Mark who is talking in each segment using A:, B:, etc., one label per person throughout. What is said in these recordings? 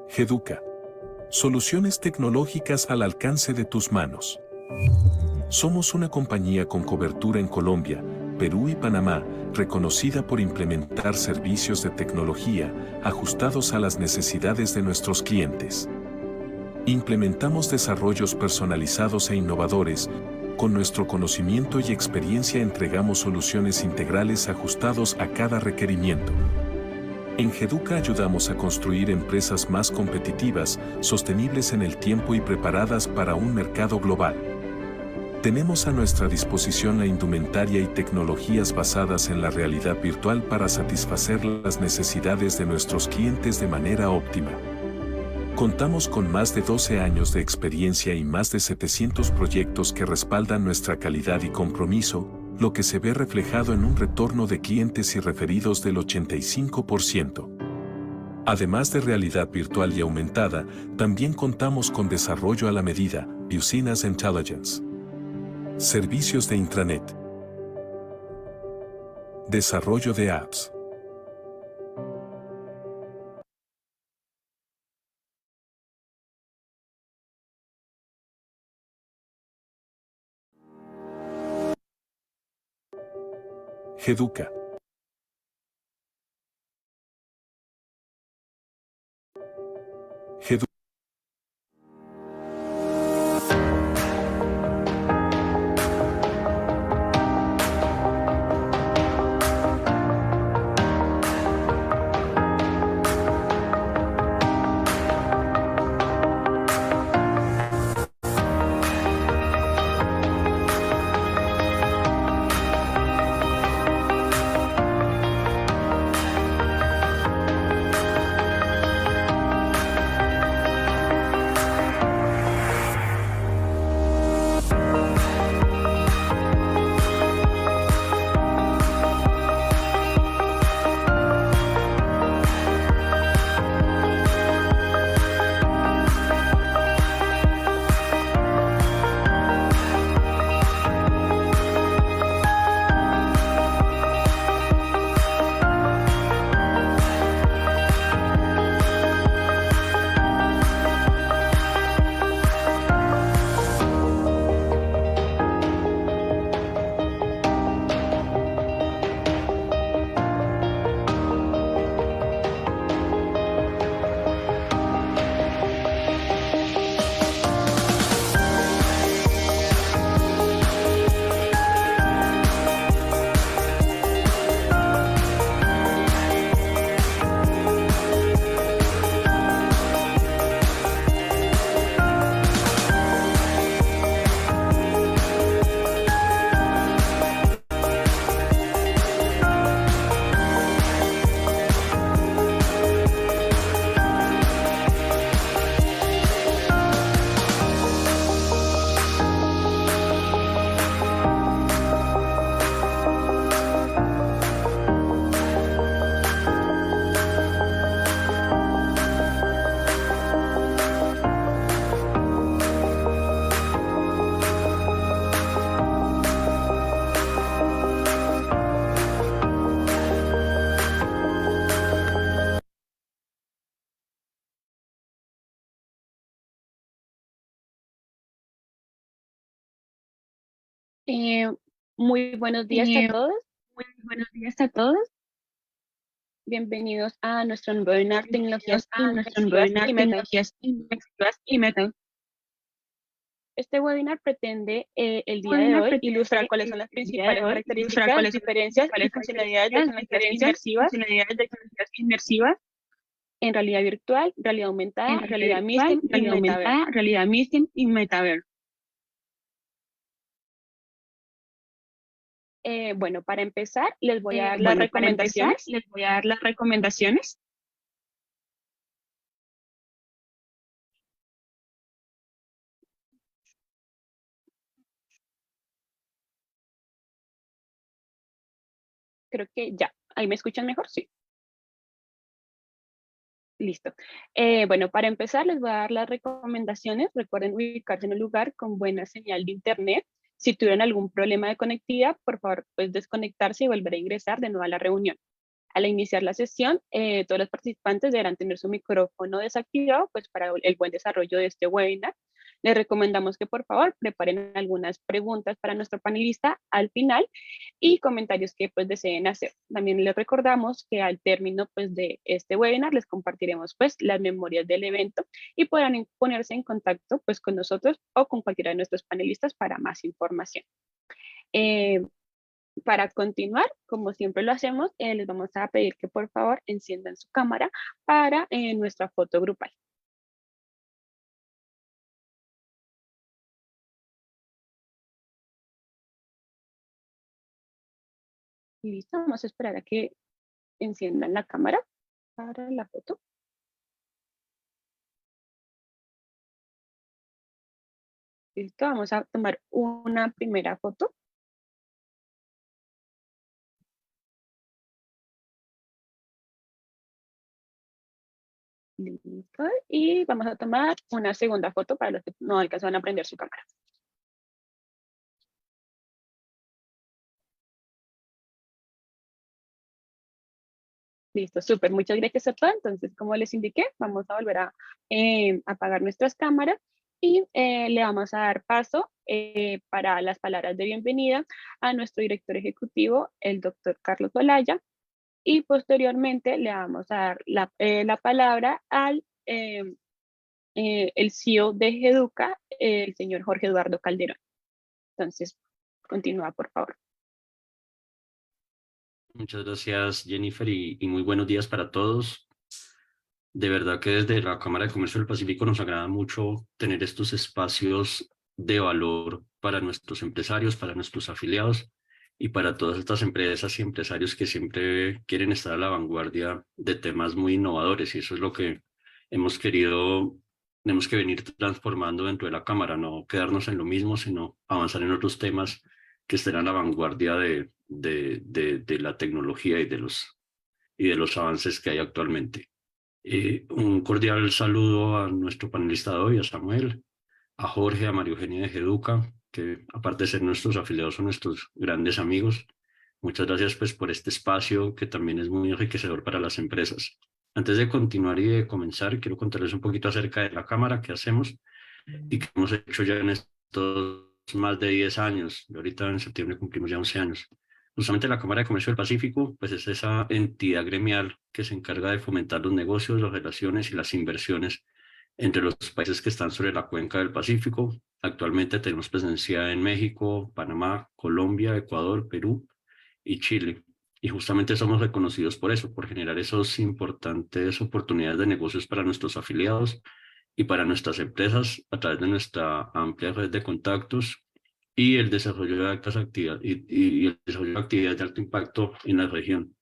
A: Geduca. Soluciones tecnológicas al alcance de tus manos. Somos una compañía con cobertura en Colombia, Perú y Panamá, reconocida por implementar servicios de tecnología ajustados a las necesidades de nuestros clientes. Implementamos desarrollos personalizados e innovadores. Con nuestro conocimiento y experiencia entregamos soluciones integrales ajustados a cada requerimiento. En Geduca ayudamos a construir empresas más competitivas, sostenibles en el tiempo y preparadas para un mercado global. Tenemos a nuestra disposición la indumentaria y tecnologías basadas en la realidad virtual para satisfacer las necesidades de nuestros clientes de manera óptima. Contamos con más de 12 años de experiencia y más de 700 proyectos que respaldan nuestra calidad y compromiso, lo que se ve reflejado en un retorno de clientes y referidos del 85%. Además de realidad virtual y aumentada, también contamos con desarrollo a la medida, Business Intelligence. Servicios de intranet. Desarrollo de apps. Geduca. Geduca.
B: Eh, Muy buenos días a todos.
C: Muy buenos días a todos.
B: Bienvenidos a nuestro nuevo webinar
C: Bienvenidos
B: Tecnologías
C: a nuestro
B: Inmersivas
C: webinar
B: y Meta.
C: Tecnologías Inmersivas y Meta.
B: Este webinar pretende el
C: Este
B: día de
C: webinar
B: hoy ilustrar
C: pretende
B: cuáles son las
C: el día de
B: principales
C: hoy ilustrar
B: características,
C: cuáles son las
B: diferencias y
C: principales
B: funcionalidades de
C: características,
B: tecnologías
C: diferencias y
B: inmersivas
C: funcionalidades de tecnologías inmersivas
B: en realidad virtual, realidad aumentada,
C: en realidad
B: realidad
C: virtual,
B: mixta y
C: realidad
B: metaverso.
C: aumentada, realidad mixta y metaverso.
B: Bueno, para empezar, les voy a dar las
C: Bueno, para empezar,
B: recomendaciones.
C: les voy a dar las recomendaciones.
B: Creo que ya. ¿Ahí me escuchan mejor? Sí. Listo. Bueno, para empezar les voy a dar las recomendaciones. Recuerden ubicarse en un lugar con buena señal de internet. Si tuvieron algún problema de conectividad, por favor, pues desconectarse y volver a ingresar de nuevo a la reunión. Al iniciar la sesión, todos los participantes deberán tener su micrófono desactivado pues, para el buen desarrollo de este webinar. Les recomendamos que por favor preparen algunas preguntas para nuestro panelista al final y comentarios que pues deseen hacer. También les recordamos que al término pues de este webinar les compartiremos pues las memorias del evento y podrán ponerse en contacto pues con nosotros o con cualquiera de nuestros panelistas para más información. Para continuar, como siempre lo hacemos, les vamos a pedir que por favor enciendan su cámara para nuestra foto grupal. Listo, vamos a esperar a que enciendan la cámara para la foto. Listo, vamos a tomar una primera foto. Listo, y vamos a tomar una segunda foto para los que no alcanzan a prender su cámara. Listo, súper, muchas gracias a todos. Entonces, como les indiqué, vamos a volver a apagar nuestras cámaras y le vamos a dar paso para las palabras de bienvenida a nuestro director ejecutivo, el doctor Carlos Olaya, y posteriormente le vamos a dar la palabra al el CEO de GEDUCA, el señor Jorge Eduardo Calderón. Entonces, continúa, por favor.
D: Muchas gracias, Jennifer, y muy buenos días para todos. De verdad que desde la Cámara de Comercio del Pacífico nos agrada mucho tener estos espacios de valor para nuestros empresarios, para nuestros afiliados y para todas estas empresas y empresarios que siempre quieren estar a la vanguardia de temas muy innovadores. Y eso es lo que hemos querido, tenemos que venir transformando dentro de la Cámara, no quedarnos en lo mismo, sino avanzar en otros temas que estén a la vanguardia de la tecnología y de los avances que hay actualmente. Un cordial saludo a nuestro panelista de hoy, a Samuel, a Jorge, a María Eugenia de Geduca, que aparte de ser nuestros afiliados son nuestros grandes amigos. Muchas gracias pues por este espacio que también es muy enriquecedor para las empresas. Antes de continuar y de comenzar, quiero contarles un poquito acerca de la cámara, qué hacemos y qué hemos hecho ya en estos más de 10 años. Y ahorita en septiembre cumplimos ya 11 años. Justamente la Cámara de Comercio del Pacífico, pues es esa entidad gremial que se encarga de fomentar los negocios, las relaciones y las inversiones entre los países que están sobre la cuenca del Pacífico. Actualmente tenemos presencia en México, Panamá, Colombia, Ecuador, Perú y Chile. Y justamente somos reconocidos por eso, por generar esas importantes oportunidades de negocios para nuestros afiliados y para nuestras empresas a través de nuestra amplia red de contactos y el desarrollo de altas actividades y el desarrollo de actividades de alto impacto en la región.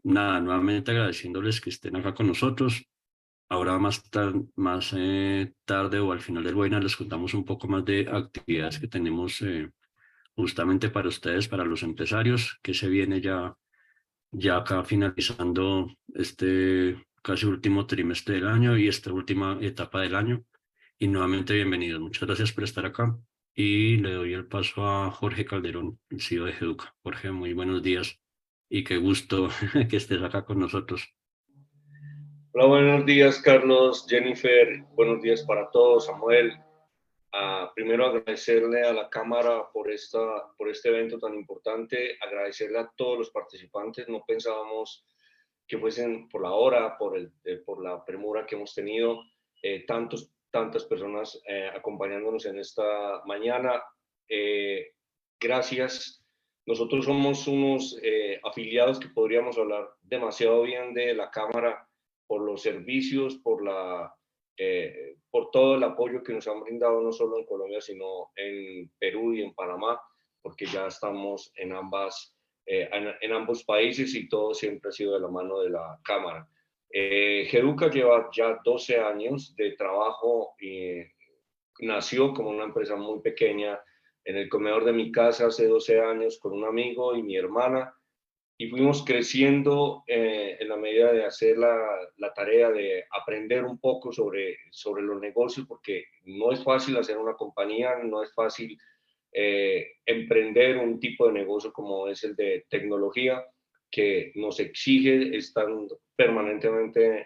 D: Nada, nuevamente agradeciéndoles que estén acá con nosotros. Ahora más tarde o al final del webinar les contamos un poco más de actividades que tenemos justamente para ustedes, para los empresarios, que se viene ya acá finalizando este casi último trimestre del año y esta última etapa del año. Y nuevamente bienvenidos. Muchas gracias por estar acá. Y le doy el paso a Jorge Calderón, el CEO de GEDUCA. Jorge, muy buenos días y qué gusto que estés acá con nosotros.
E: Hola, buenos días, Carlos, Jennifer. Buenos días para todos, Samuel. Primero agradecerle a la Cámara por este evento tan importante, agradecerle a todos los participantes. No pensábamos que fuesen por la hora, por la premura que hemos tenido, tantas personas acompañándonos en esta mañana. Gracias. Nosotros somos unos afiliados que podríamos hablar demasiado bien de la Cámara por los servicios, por todo el apoyo que nos han brindado no solo en Colombia, sino en Perú y en Panamá, porque ya estamos en ambos países y todo siempre ha sido de la mano de la Cámara. GEDUCA lleva ya 12 años de trabajo y nació como una empresa muy pequeña en el comedor de mi casa hace 12 años con un amigo y mi hermana, y fuimos creciendo en la medida de hacer la tarea de aprender un poco sobre los negocios, porque no es fácil hacer una compañía, no es fácil emprender un tipo de negocio como es el de tecnología, que nos exige estar permanentemente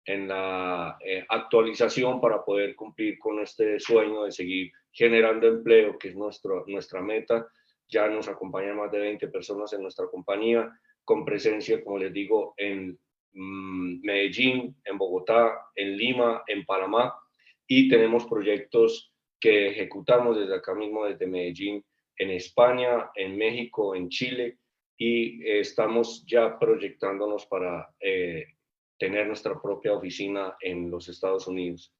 E: en la actualización para poder cumplir con este sueño de seguir generando empleo, que es nuestra meta. Ya nos acompañan más de 20 personas en nuestra compañía, con presencia, como les digo, en Medellín, en Bogotá, en Lima, en Panamá, y tenemos proyectos que ejecutamos desde acá mismo, desde Medellín, en España, en México, en Chile, y estamos ya proyectándonos para tener nuestra propia oficina en los Estados Unidos.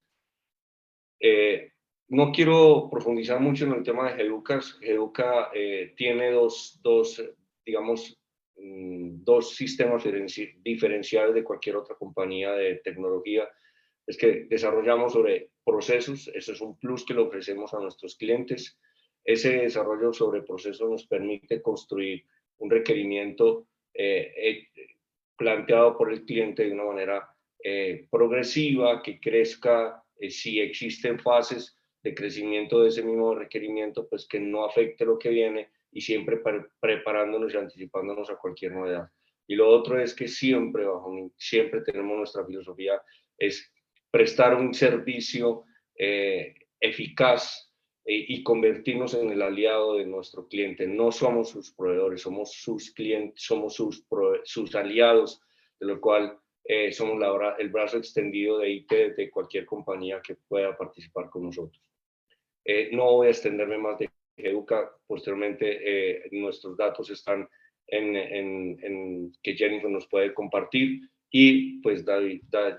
E: No quiero profundizar mucho en el tema de Geduca. Geduca tiene dos sistemas diferenciales de cualquier otra compañía de tecnología. Es que desarrollamos sobre procesos, eso es un plus que le ofrecemos a nuestros clientes. Ese desarrollo sobre procesos nos permite construir un requerimiento planteado por el cliente de una manera progresiva, que crezca, si existen fases de crecimiento de ese mismo requerimiento, pues que no afecte lo que viene, y siempre preparándonos y anticipándonos a cualquier novedad. Y lo otro es que siempre tenemos nuestra filosofía, es prestar un servicio eficaz y convertirnos en el aliado de nuestro cliente. No somos sus proveedores, somos sus clientes, somos sus aliados, de lo cual somos el brazo extendido de IT de cualquier compañía que pueda participar con nosotros. No voy a extenderme más de Geduca. Posteriormente nuestros datos están que Jennifer nos puede compartir, y pues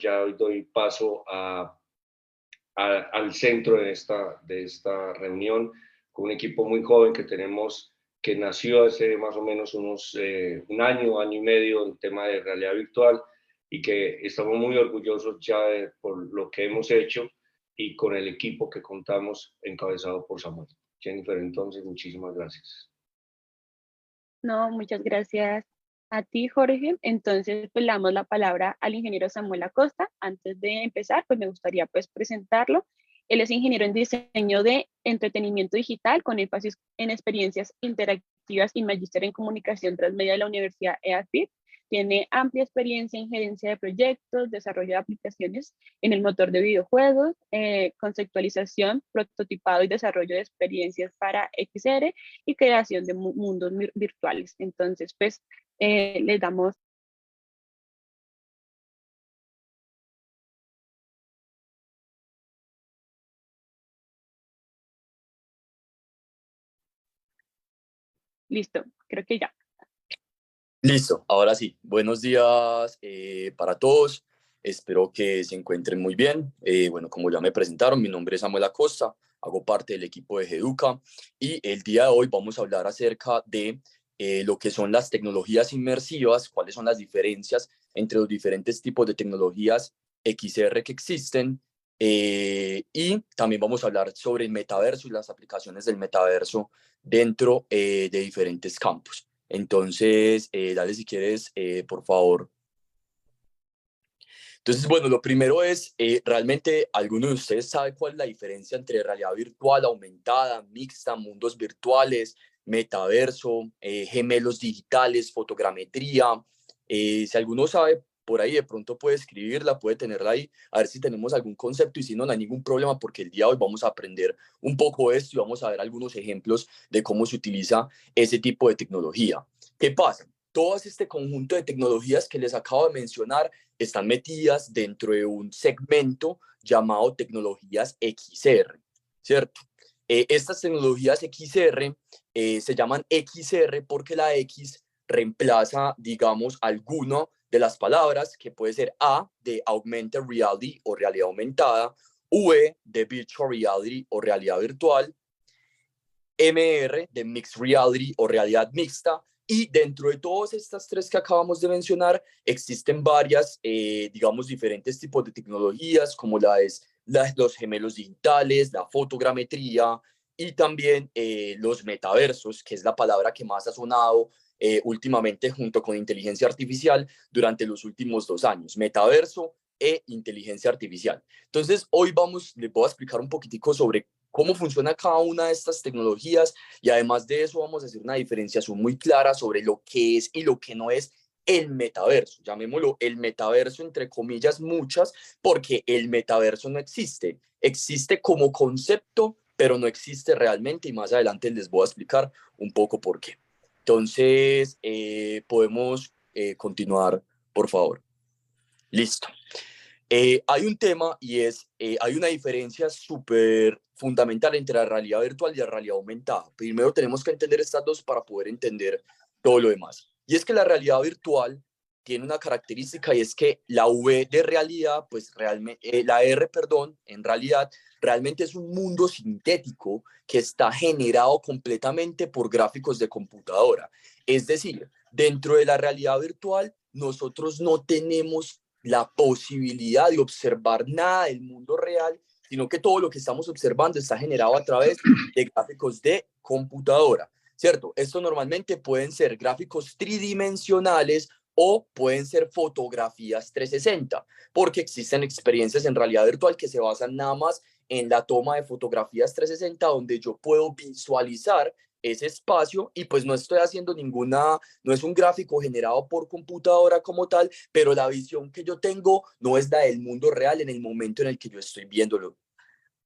E: ya doy paso al centro de esta reunión, con un equipo muy joven que tenemos, que nació hace más o menos un año y medio en tema de realidad virtual, y que estamos muy orgullosos ya por lo que hemos hecho y con el equipo que contamos, encabezado por Samuel. Jennifer, entonces, muchísimas gracias.
B: No, muchas gracias a ti, Jorge. Entonces, pues le damos la palabra al ingeniero Samuel Acosta. Antes de empezar, pues me gustaría pues presentarlo. Él es ingeniero en diseño de entretenimiento digital con énfasis en experiencias interactivas y magíster en comunicación transmedia de la Universidad EAFIT. Tiene amplia experiencia en gerencia de proyectos, desarrollo de aplicaciones en el motor de videojuegos, conceptualización, prototipado y desarrollo de experiencias para XR y creación de mundos virtuales. Entonces, pues, les damos... Listo, creo que ya.
F: Listo, ahora sí. Buenos días para todos. Espero que se encuentren muy bien. Bueno, como ya me presentaron, mi nombre es Samuel Acosta, hago parte del equipo de Geduca, y el día de hoy vamos a hablar acerca de lo que son las tecnologías inmersivas, cuáles son las diferencias entre los diferentes tipos de tecnologías XR que existen, y también vamos a hablar sobre el metaverso y las aplicaciones del metaverso dentro de diferentes campos. Entonces, dale si quieres, por favor. Entonces, bueno, lo primero es, ¿realmente alguno de ustedes sabe cuál es la diferencia entre realidad virtual, aumentada, mixta, mundos virtuales, metaverso, gemelos digitales, fotogrametría? Si alguno sabe, por ahí de pronto puede escribirla, puede tenerla ahí, a ver si tenemos algún concepto, y si no, no hay ningún problema, porque el día de hoy vamos a aprender un poco de esto y vamos a ver algunos ejemplos de cómo se utiliza ese tipo de tecnología. ¿Qué pasa? Todo este conjunto de tecnologías que les acabo de mencionar están metidas dentro de un segmento llamado tecnologías XR, ¿cierto? Estas tecnologías XR se llaman XR porque la X reemplaza, digamos, alguno de las palabras, que puede ser A de Augmented Reality o realidad aumentada, V de Virtual Reality o realidad virtual, MR de Mixed Reality o realidad mixta. Y dentro de todas estas tres que acabamos de mencionar, existen varias, digamos, diferentes tipos de tecnologías, como los gemelos digitales, la fotogrametría y también los metaversos, que es la palabra que más ha sonado últimamente junto con inteligencia artificial durante los últimos 2 años. Metaverso e inteligencia artificial. Entonces, hoy les voy a explicar un poquitico sobre cómo funciona cada una de estas tecnologías y además de eso vamos a hacer una diferenciación muy clara sobre lo que es y lo que no es el metaverso. Llamémoslo el metaverso entre comillas muchas, porque el metaverso no existe. Existe como concepto, pero no existe realmente y más adelante les voy a explicar un poco por qué. Entonces, podemos continuar, por favor. Listo. Hay un tema y es, hay una diferencia súper fundamental entre la realidad virtual y la realidad aumentada. Primero tenemos que entender estas dos para poder entender todo lo demás. Y es que la realidad virtual tiene una característica y es que la V de realidad, pues realmente, la R, perdón, en realidad, realmente es un mundo sintético que está generado completamente por gráficos de computadora. Es decir, dentro de la realidad virtual, nosotros no tenemos la posibilidad de observar nada del mundo real, sino que todo lo que estamos observando está generado a través de gráficos de computadora, ¿cierto? Esto normalmente pueden ser gráficos tridimensionales o pueden ser fotografías 360, porque existen experiencias en realidad virtual que se basan nada más en la toma de fotografías 360, donde yo puedo visualizar ese espacio y pues no estoy haciendo ninguna, no es un gráfico generado por computadora como tal, pero la visión que yo tengo no es la del mundo real en el momento en el que yo estoy viéndolo.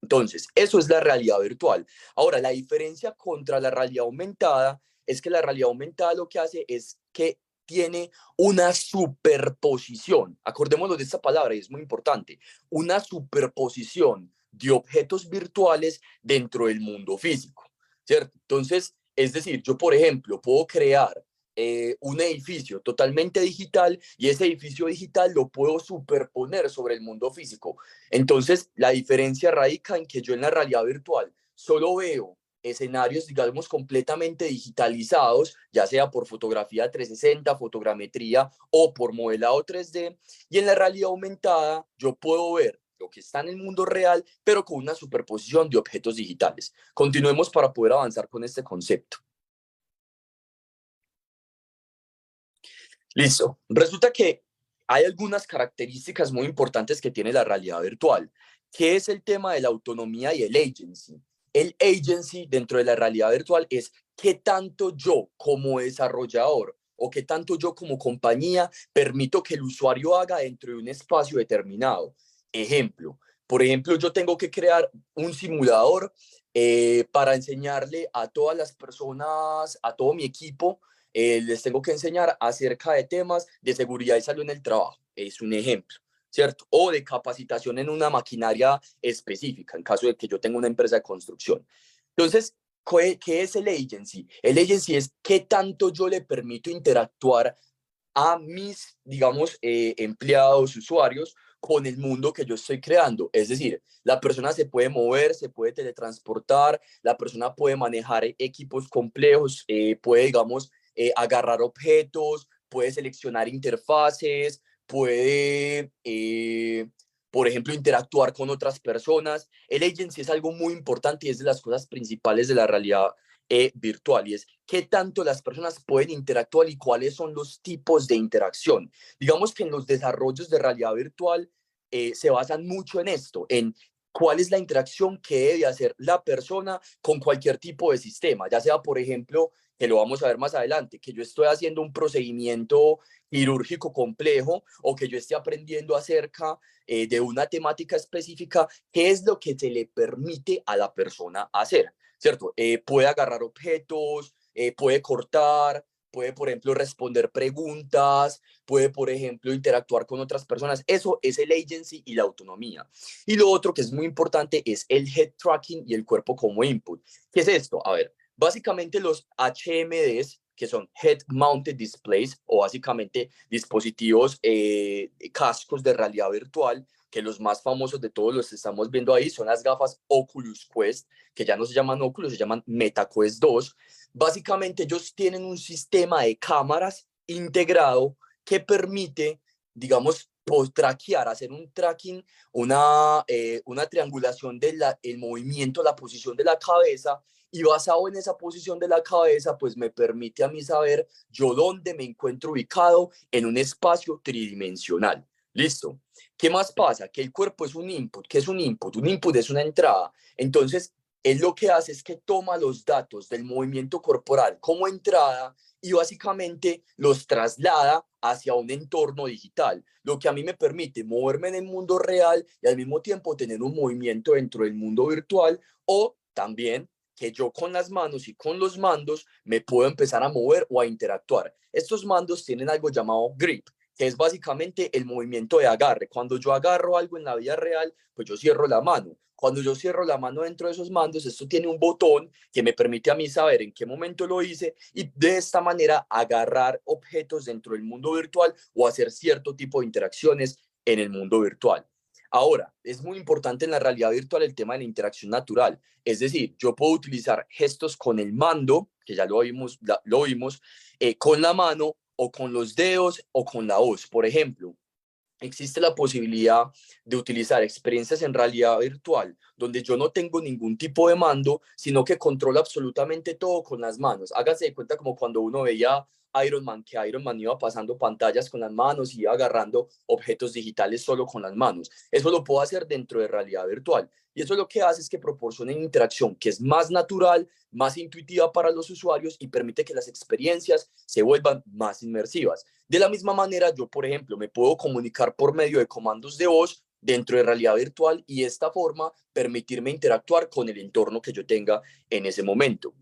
F: Entonces, eso es la realidad virtual. Ahora, la diferencia contra la realidad aumentada es que la realidad aumentada lo que hace es que tiene una superposición. Acordémonos de esta palabra y es muy importante. Una superposición de objetos virtuales dentro del mundo físico, ¿cierto? Entonces, es decir, yo, por ejemplo, puedo crear un edificio totalmente digital y ese edificio digital lo puedo superponer sobre el mundo físico. Entonces, la diferencia radica en que yo en la realidad virtual solo veo escenarios, digamos, completamente digitalizados, ya sea por fotografía 360, fotogrametría o por modelado 3D, y en la realidad aumentada yo puedo ver lo que está en el mundo real, pero con una superposición de objetos digitales. Continuemos para poder avanzar con este concepto. Listo. Resulta que hay algunas características muy importantes que tiene la realidad virtual, que es el tema de la autonomía y el agency. El agency dentro de la realidad virtual es qué tanto yo como desarrollador o qué tanto yo como compañía permito que el usuario haga dentro de un espacio determinado. Ejemplo, por ejemplo, yo tengo que crear un simulador para enseñarle a todas las personas, a todo mi equipo, les tengo que enseñar acerca de temas de seguridad y salud en el trabajo. Es un ejemplo, ¿cierto? O de capacitación en una maquinaria específica, en caso de que yo tenga una empresa de construcción. Entonces, ¿qué es el agency? El agency es qué tanto yo le permito interactuar a mis, digamos, empleados, usuarios, con el mundo que yo estoy creando. Es decir, la persona se puede mover, se puede teletransportar, la persona puede manejar equipos complejos, puede, digamos, agarrar objetos, puede seleccionar interfaces, puede, por ejemplo, interactuar con otras personas. El agency es algo muy importante y es de las cosas principales de la realidad virtual, y es qué tanto las personas pueden interactuar y cuáles son los tipos de interacción. Digamos que en los desarrollos de realidad virtual se basan mucho en esto, en cuál es la interacción que debe hacer la persona con cualquier tipo de sistema, ya sea, por ejemplo, que lo vamos a ver más adelante, que yo estoy haciendo un procedimiento quirúrgico complejo o que yo esté aprendiendo acerca de una temática específica, qué es lo que se le permite a la persona hacer, ¿cierto? Puede agarrar objetos, puede cortar, puede, por ejemplo, responder preguntas, puede, por ejemplo, interactuar con otras personas. Eso es el agency y la autonomía. Y lo otro que es muy importante es el head tracking y el cuerpo como input. ¿Qué es esto? A ver, básicamente los HMDs, que son Head Mounted Displays, o básicamente dispositivos, cascos de realidad virtual, que los más famosos de todos los que estamos viendo ahí son las gafas Oculus Quest, que ya no se llaman Oculus, se llaman MetaQuest 2. Básicamente ellos tienen un sistema de cámaras integrado que permite, digamos, traquear, hacer un tracking, una triangulación del movimiento, la posición de la cabeza, y basado en esa posición de la cabeza, pues me permite a mí saber yo dónde me encuentro ubicado en un espacio tridimensional. ¿Listo? ¿Qué más pasa? Que el cuerpo es un input. ¿Qué es un input? Un input es una entrada. Entonces, él lo que hace es que toma los datos del movimiento corporal como entrada y básicamente los traslada hacia un entorno digital, lo que a mí me permite moverme en el mundo real y al mismo tiempo tener un movimiento dentro del mundo virtual, o también que yo con las manos y con los mandos me puedo empezar a mover o a interactuar. Estos mandos tienen algo llamado grip, que es básicamente el movimiento de agarre. Cuando yo agarro algo en la vida real, pues yo cierro la mano. Cuando yo cierro la mano dentro de esos mandos, esto tiene un botón que me permite a mí saber en qué momento lo hice y de esta manera agarrar objetos dentro del mundo virtual o hacer cierto tipo de interacciones en el mundo virtual. Ahora, es muy importante en la realidad virtual el tema de la interacción natural. Es decir, yo puedo utilizar gestos con el mando, que ya lo vimos, con la mano o con los dedos o con la voz. Por ejemplo, existe la posibilidad de utilizar experiencias en realidad virtual donde yo no tengo ningún tipo de mando, sino que controlo absolutamente todo con las manos. Hágase de cuenta como cuando uno veía Iron Man, que Iron Man iba pasando pantallas con las manos y iba agarrando objetos digitales solo con las manos. Eso lo puedo hacer dentro de realidad virtual. Y eso lo que hace es que proporciona una interacción que es más natural, más intuitiva para los usuarios y permite que las experiencias se vuelvan más inmersivas. De la misma manera, yo, por ejemplo, me puedo comunicar por medio de comandos de voz dentro de realidad virtual y de esta forma permitirme interactuar con el entorno que yo tenga en ese momento.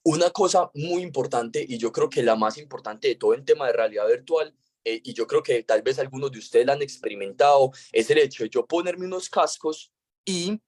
F: Una cosa muy importante, y yo creo que la más importante de todo el tema de realidad virtual, y yo creo que tal vez algunos de ustedes la han experimentado, es el hecho de yo ponerme unos cascos y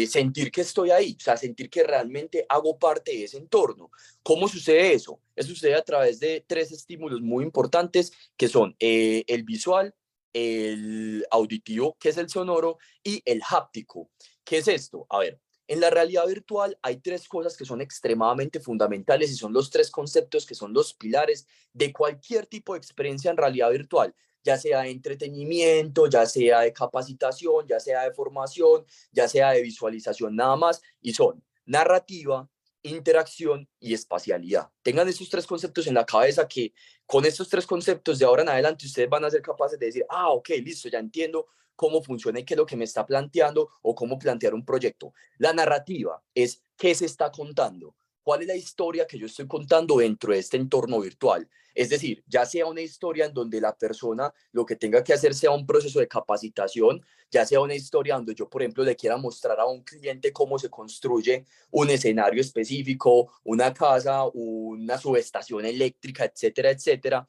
F: sentir que estoy ahí, o sea, sentir que realmente hago parte de ese entorno. ¿Cómo sucede eso? Eso sucede a través de 3 estímulos muy importantes, que son el visual, el auditivo, que es el sonoro, y el háptico. ¿Qué es esto? A ver, en la realidad virtual hay 3 cosas que son extremadamente fundamentales y son los 3 conceptos que son los pilares de cualquier tipo de experiencia en realidad virtual, ya sea de entretenimiento, ya sea de capacitación, ya sea de formación, ya sea de visualización, nada más, y son narrativa, interacción y espacialidad. Tengan estos 3 conceptos en la cabeza, que con estos 3 conceptos de ahora en adelante ustedes van a ser capaces de decir, ok, listo, ya entiendo cómo funciona y qué es lo que me está planteando o cómo plantear un proyecto. La narrativa es qué se está contando, cuál es la historia que yo estoy contando dentro de este entorno virtual. Es decir, ya sea una historia en donde la persona lo que tenga que hacer sea un proceso de capacitación, ya sea una historia donde yo, por ejemplo, le quiera mostrar a un cliente cómo se construye un escenario específico, una casa, una subestación eléctrica, etcétera, etcétera.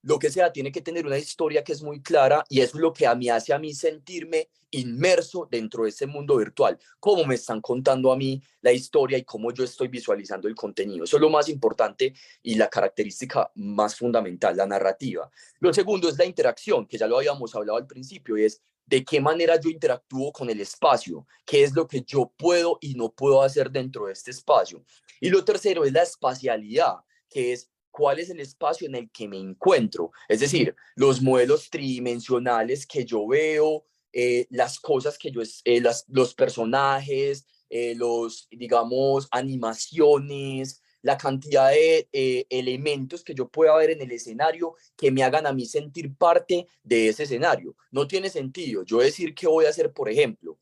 F: Lo que sea, tiene que tener una historia que es muy clara y eso es lo que a mí hace a mí sentirme inmerso dentro de ese mundo virtual. Cómo me están contando a mí la historia y cómo yo estoy visualizando el contenido. Eso es lo más importante y la característica más fundamental, la narrativa. Lo segundo es la interacción, que ya lo habíamos hablado al principio, y es de qué manera yo interactúo con el espacio, qué es lo que yo puedo y no puedo hacer dentro de este espacio. Y lo tercero es la espacialidad, que es cuál es el espacio en el que me encuentro. Es decir, los modelos tridimensionales que yo veo, las cosas que yo, los personajes, digamos, animaciones, la cantidad de elementos que yo pueda ver en el escenario que me hagan a mí sentir parte de ese escenario. No tiene sentido yo decir que voy a hacer, por ejemplo,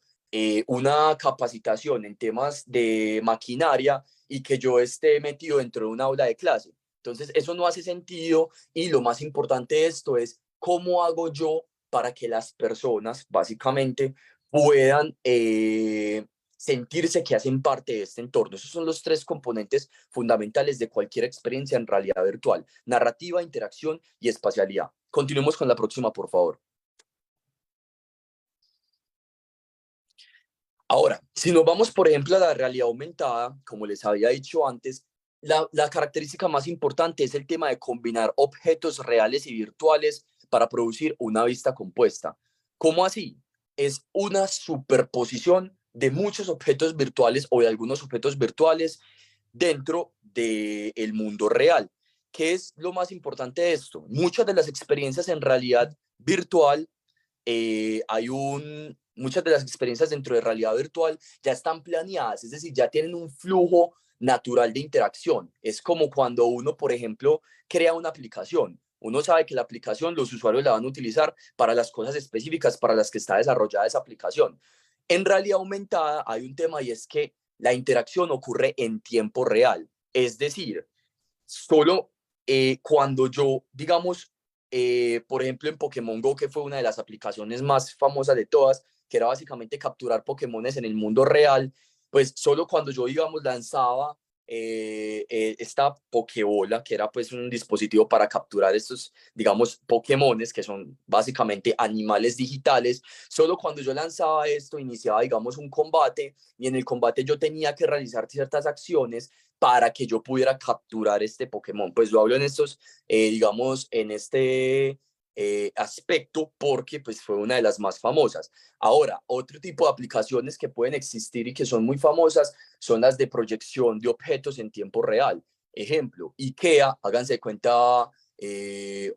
F: una capacitación en temas de maquinaria y que yo esté metido dentro de un aula de clase. Entonces, eso no hace sentido y lo más importante de esto es cómo hago yo para que las personas básicamente puedan sentirse que hacen parte de este entorno. Esos son los 3 componentes fundamentales de cualquier experiencia en realidad virtual: narrativa, interacción y espacialidad. Continuemos con la próxima, por favor. Ahora, si nos vamos, por ejemplo, a la realidad aumentada, como les había dicho antes, la característica más importante es el tema de combinar objetos reales y virtuales para producir una vista compuesta. ¿Cómo así? Es una superposición de muchos objetos virtuales o de algunos objetos virtuales dentro del mundo real. ¿Qué es lo más importante de esto? Muchas de las experiencias en realidad virtual, muchas de las experiencias dentro de realidad virtual ya están planeadas, es decir, ya tienen un flujo natural de interacción. Es como cuando uno, por ejemplo, crea una aplicación. Uno sabe que la aplicación los usuarios la van a utilizar para las cosas específicas para las que está desarrollada esa aplicación. En realidad aumentada hay un tema y es que la interacción ocurre en tiempo real. Es decir, solo cuando yo, digamos, por ejemplo, en Pokémon Go, que fue una de las aplicaciones más famosas de todas, que era básicamente capturar Pokémones en el mundo real, pues solo cuando yo, digamos, lanzaba esta Pokébola, que era pues un dispositivo para capturar estos, digamos, Pokémones, que son básicamente animales digitales, solo cuando yo lanzaba esto, iniciaba, digamos, un combate, y en el combate yo tenía que realizar ciertas acciones para que yo pudiera capturar este Pokémon. Pues lo hablo en estos, digamos, en este aspecto porque pues fue una de las más famosas. Ahora, otro tipo de aplicaciones que pueden existir y que son muy famosas son las de proyección de objetos en tiempo real. Ejemplo, IKEA, háganse de cuenta,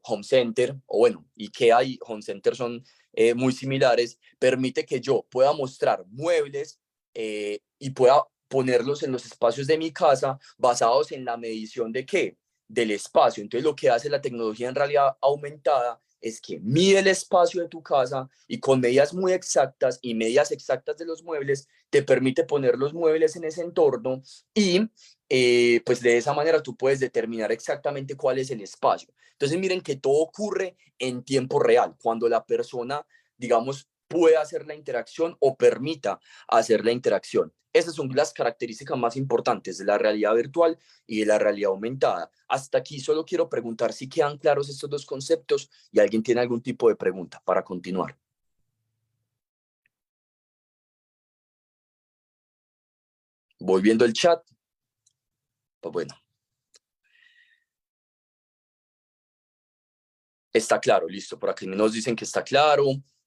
F: Home Center, o bueno, IKEA y Home Center son muy similares, permite que yo pueda mostrar muebles y pueda ponerlos en los espacios de mi casa basados en la medición de qué, del espacio. Entonces lo que hace la tecnología en realidad aumentada es que mide el espacio de tu casa y con medidas muy exactas y medidas exactas de los muebles te permite poner los muebles en ese entorno y pues de esa manera tú puedes determinar exactamente cuál es el espacio. Entonces miren que todo ocurre en tiempo real, cuando la persona, digamos, puede hacer la interacción o permita hacer la interacción. Esas son las características más importantes de la realidad virtual y de la realidad aumentada. Hasta aquí solo quiero preguntar si quedan claros estos dos conceptos y alguien tiene algún tipo de pregunta para continuar. Voy viendo el chat. Pues bueno. Está claro, listo. Por aquí nos dicen que está claro.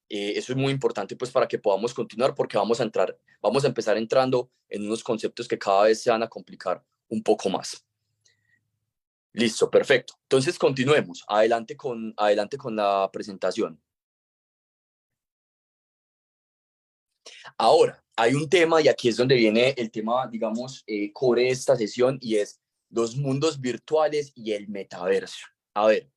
F: Eso es muy importante pues para que podamos continuar porque vamos a empezar entrando en unos conceptos que cada vez se van a complicar un poco más. Listo, perfecto. Entonces continuemos. Adelante con la presentación. Ahora, hay un tema y aquí es donde viene el tema, digamos, core de esta sesión y es los mundos virtuales y el metaverso. A ver,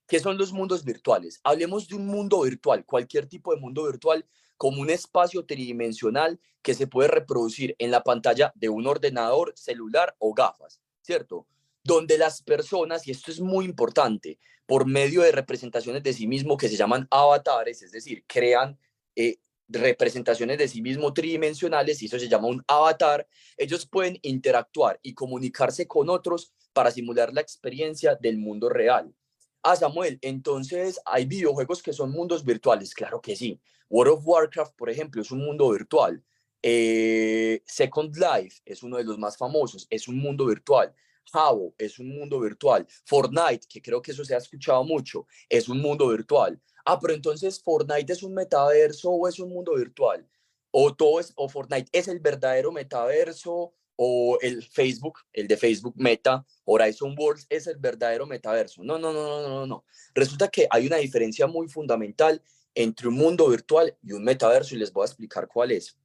F: ¿qué son los mundos virtuales? Hablemos de un mundo virtual, cualquier tipo de mundo virtual, como un espacio tridimensional que se puede reproducir en la pantalla de un ordenador, celular o gafas, ¿cierto? Donde las personas, y esto es muy importante, por medio de representaciones de sí mismo que se llaman avatares, es decir, crean representaciones de sí mismo tridimensionales y eso se llama un avatar, ellos pueden interactuar y comunicarse con otros para simular la experiencia del mundo real. Ah, Samuel, entonces hay videojuegos que son mundos virtuales. Claro que sí. World of Warcraft, por ejemplo, es un mundo virtual. Second Life es uno de los más famosos, es un mundo virtual. Habbo es un mundo virtual. Fortnite, que creo que eso se ha escuchado mucho, es un mundo virtual. Ah, pero entonces Fortnite es un metaverso o es un mundo virtual. O Fortnite es el verdadero metaverso o el Facebook, el de Facebook Meta, Horizon Worlds es el verdadero metaverso. No, no, no, no, no, no. Resulta que hay una diferencia muy fundamental entre un mundo virtual y un metaverso y les voy a explicar cuál es.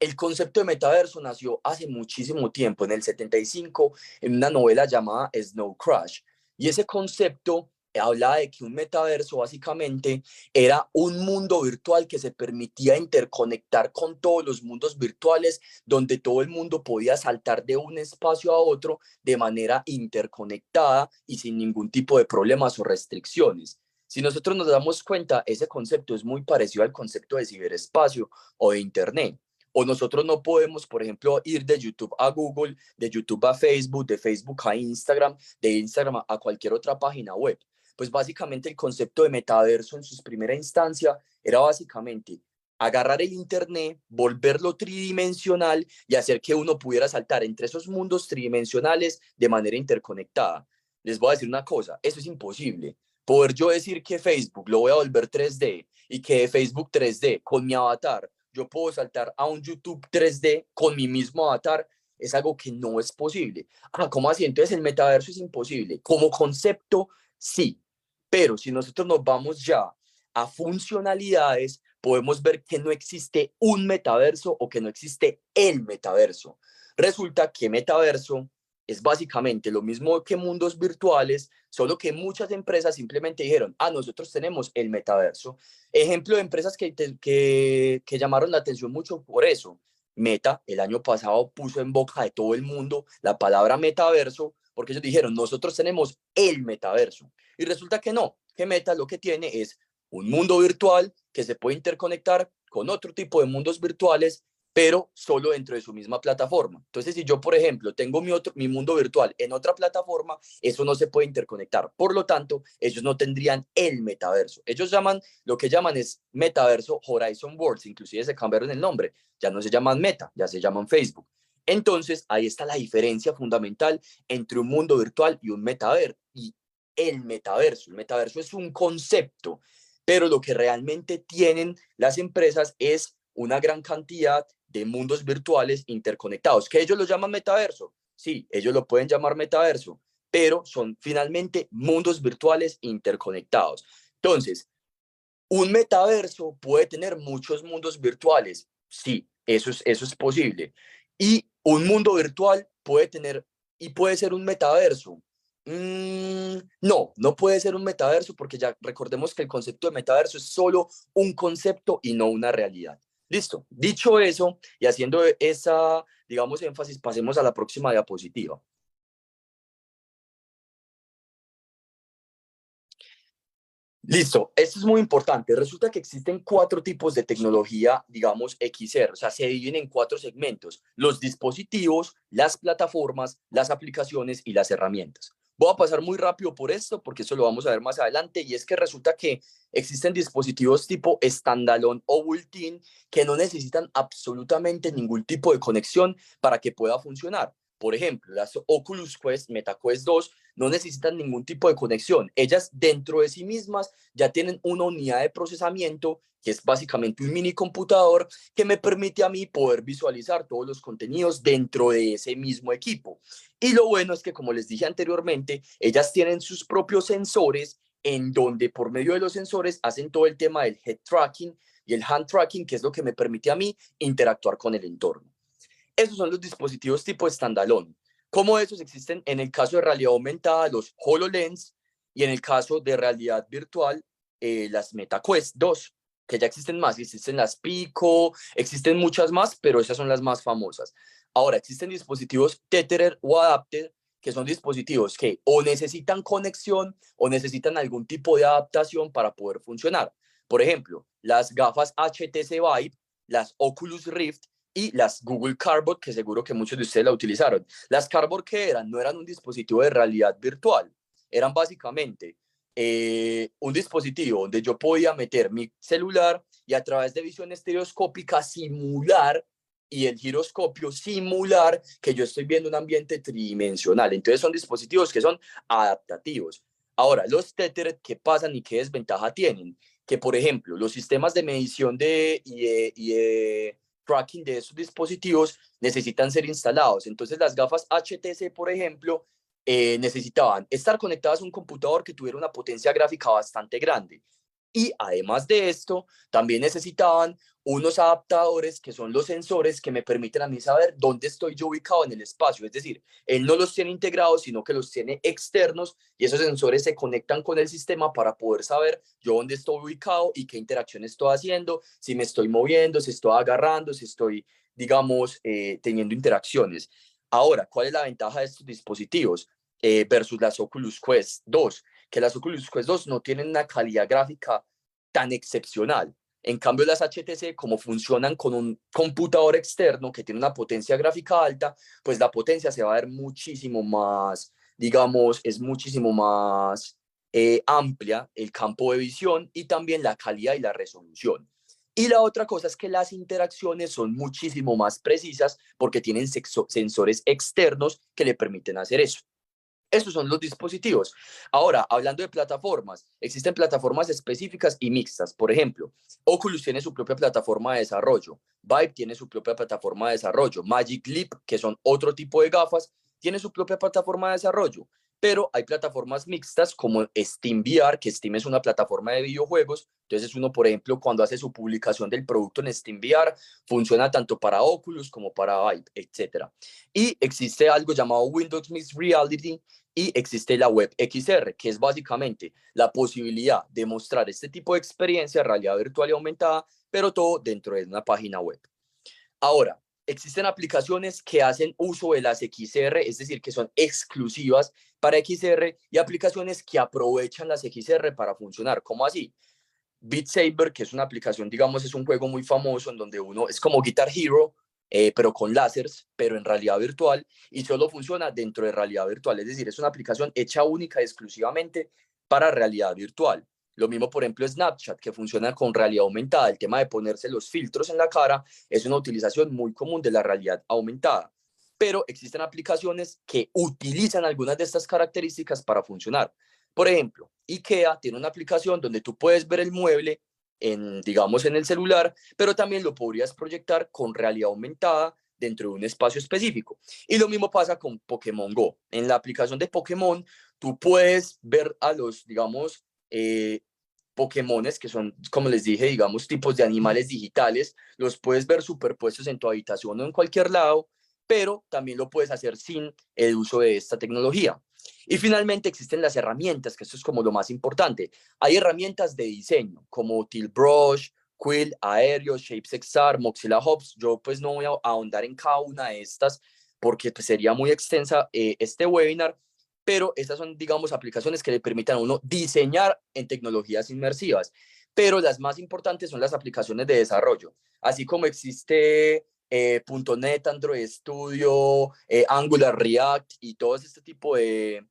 F: El concepto de metaverso nació hace muchísimo tiempo, en el 75, en una novela llamada Snow Crash. Y ese concepto hablaba de que un metaverso básicamente era un mundo virtual que se permitía interconectar con todos los mundos virtuales, donde todo el mundo podía saltar de un espacio a otro de manera interconectada y sin ningún tipo de problemas o restricciones. Si nosotros nos damos cuenta, ese concepto es muy parecido al concepto de ciberespacio o de Internet. O nosotros no podemos, por ejemplo, ir de YouTube a Google, de YouTube a Facebook, de Facebook a Instagram, de Instagram a cualquier otra página web. Pues básicamente el concepto de metaverso en su primera instancia era básicamente agarrar el Internet, volverlo tridimensional y hacer que uno pudiera saltar entre esos mundos tridimensionales de manera interconectada. Les voy a decir una cosa, eso es imposible. Poder yo decir que Facebook lo voy a volver 3D y que de Facebook 3D con mi avatar yo puedo saltar a un YouTube 3D con mi mismo avatar, es algo que no es posible. Ah, ¿cómo así? Entonces el metaverso es imposible. Como concepto, sí. Pero si nosotros nos vamos ya a funcionalidades, podemos ver que no existe un metaverso o que no existe el metaverso. Resulta que metaverso es básicamente lo mismo que mundos virtuales, solo que muchas empresas simplemente dijeron, ah, nosotros tenemos el metaverso. Ejemplo de empresas que llamaron la atención mucho por eso. Meta el año pasado puso en boca de todo el mundo la palabra metaverso, porque ellos dijeron, nosotros tenemos el metaverso. Y resulta que no, que Meta lo que tiene es un mundo virtual que se puede interconectar con otro tipo de mundos virtuales, pero solo dentro de su misma plataforma. Entonces, si yo, por ejemplo, tengo mi mundo virtual en otra plataforma, eso no se puede interconectar. Por lo tanto, ellos no tendrían el metaverso. Ellos lo que llaman es metaverso Horizon Worlds, inclusive se cambiaron el nombre. Ya no se llaman Meta, ya se llaman Facebook. Entonces, ahí está la diferencia fundamental entre un mundo virtual y un metaverso. Y el metaverso. El metaverso es un concepto, pero lo que realmente tienen las empresas es una gran cantidad de mundos virtuales interconectados, que ellos lo llaman metaverso. Sí, ellos lo pueden llamar metaverso, pero son finalmente mundos virtuales interconectados. Entonces, un metaverso puede tener muchos mundos virtuales. Sí, eso es posible. Y un mundo virtual puede tener y puede ser un metaverso. No, no puede ser un metaverso porque ya recordemos que el concepto de metaverso es solo un concepto y no una realidad. Listo. Dicho eso y haciendo esa, digamos, énfasis, pasemos a la próxima diapositiva. Listo, esto es muy importante. Resulta que existen 4 tipos de tecnología, digamos, XR, o sea, se dividen en 4 segmentos: los dispositivos, las plataformas, las aplicaciones y las herramientas. Voy a pasar muy rápido por esto porque eso lo vamos a ver más adelante, y es que resulta que existen dispositivos tipo standalone o built-in que no necesitan absolutamente ningún tipo de conexión para que pueda funcionar. Por ejemplo, las Oculus Quest, MetaQuest 2 no necesitan ningún tipo de conexión. Ellas dentro de sí mismas ya tienen una unidad de procesamiento que es básicamente un mini computador que me permite a mí poder visualizar todos los contenidos dentro de ese mismo equipo. Y lo bueno es que, como les dije anteriormente, ellas tienen sus propios sensores en donde por medio de los sensores hacen todo el tema del head tracking y el hand tracking, que es lo que me permite a mí interactuar con el entorno. Esos son los dispositivos tipo standalone. Como esos existen en el caso de realidad aumentada, los HoloLens, y en el caso de realidad virtual, las MetaQuest 2, que ya existen más. Existen las Pico, existen muchas más, pero esas son las más famosas. Ahora, existen dispositivos Tethered o Adapted, que son dispositivos que o necesitan conexión o necesitan algún tipo de adaptación para poder funcionar. Por ejemplo, las gafas HTC Vive, las Oculus Rift y las Google Cardboard, que seguro que muchos de ustedes la utilizaron. Las Cardboard, ¿qué eran? No eran un dispositivo de realidad virtual, eran básicamente un dispositivo donde yo podía meter mi celular y a través de visión estereoscópica simular, y el giroscopio simular que yo estoy viendo un ambiente tridimensional. Entonces son dispositivos que son adaptativos. Ahora, los Tethered, ¿qué pasan y qué desventaja tienen? Que, por ejemplo, los sistemas de medición de tracking de esos dispositivos necesitan ser instalados. Entonces las gafas HTC, por ejemplo, necesitaban estar conectadas a un computador que tuviera una potencia gráfica bastante grande. Y además de esto, también necesitaban unos adaptadores que son los sensores que me permiten a mí saber dónde estoy yo ubicado en el espacio. Es decir, él no los tiene integrados, sino que los tiene externos, y esos sensores se conectan con el sistema para poder saber yo dónde estoy ubicado y qué interacción estoy haciendo, si me estoy moviendo, si estoy agarrando, si estoy, digamos, teniendo interacciones. Ahora, ¿cuál es la ventaja de estos dispositivos versus las Oculus Quest 2? Que las Oculus Quest 2 no tienen una calidad gráfica tan excepcional. En cambio, las HTC, como funcionan con un computador externo que tiene una potencia gráfica alta, pues la potencia se va a ver muchísimo más, digamos, es muchísimo más amplia el campo de visión, y también la calidad y la resolución. Y la otra cosa es que las interacciones son muchísimo más precisas porque tienen sensores externos que le permiten hacer eso. Estos son los dispositivos. Ahora, hablando de plataformas, existen plataformas específicas y mixtas. Por ejemplo, Oculus tiene su propia plataforma de desarrollo, Vive tiene su propia plataforma de desarrollo, Magic Leap, que son otro tipo de gafas, tiene su propia plataforma de desarrollo. Pero hay plataformas mixtas como SteamVR, que Steam es una plataforma de videojuegos. Entonces uno, por ejemplo, cuando hace su publicación del producto en SteamVR, funciona tanto para Oculus como para Vive, etc. Y existe algo llamado Windows Mixed Reality, y existe la web XR, que es básicamente la posibilidad de mostrar este tipo de experiencia, realidad virtual y aumentada, pero todo dentro de una página web. Ahora, existen aplicaciones que hacen uso de las XR, es decir, que son exclusivas para XR, y aplicaciones que aprovechan las XR para funcionar. ¿Cómo así? Beat Saber, que es una aplicación, digamos, es un juego muy famoso en donde uno es como Guitar Hero, pero con láseres, pero en realidad virtual, y solo funciona dentro de realidad virtual. Es decir, es una aplicación hecha única y exclusivamente para realidad virtual. Lo mismo, por ejemplo, Snapchat, que funciona con realidad aumentada. El tema de ponerse los filtros en la cara es una utilización muy común de la realidad aumentada. Pero existen aplicaciones que utilizan algunas de estas características para funcionar. Por ejemplo, IKEA tiene una aplicación donde tú puedes ver el mueble digamos, en el celular, pero también lo podrías proyectar con realidad aumentada dentro de un espacio específico. Y lo mismo pasa con Pokémon Go. En la aplicación de Pokémon, tú puedes ver a los, digamos, Pokémones, que son, como les dije, digamos, tipos de animales digitales, los puedes ver superpuestos en tu habitación o en cualquier lado, pero también lo puedes hacer sin el uso de esta tecnología. Y finalmente existen las herramientas, que esto es como lo más importante. Hay herramientas de diseño como Tilbrush, Quill, Aereo, ShapesXR, Mozilla Hubs. Yo pues no voy a ahondar en cada una de estas porque pues, sería muy extensa este webinar, pero estas son, digamos, aplicaciones que le permitan a uno diseñar en tecnologías inmersivas. Pero las más importantes son las aplicaciones de desarrollo. Así como existe .NET, Android Studio, Angular, React y todo este tipo de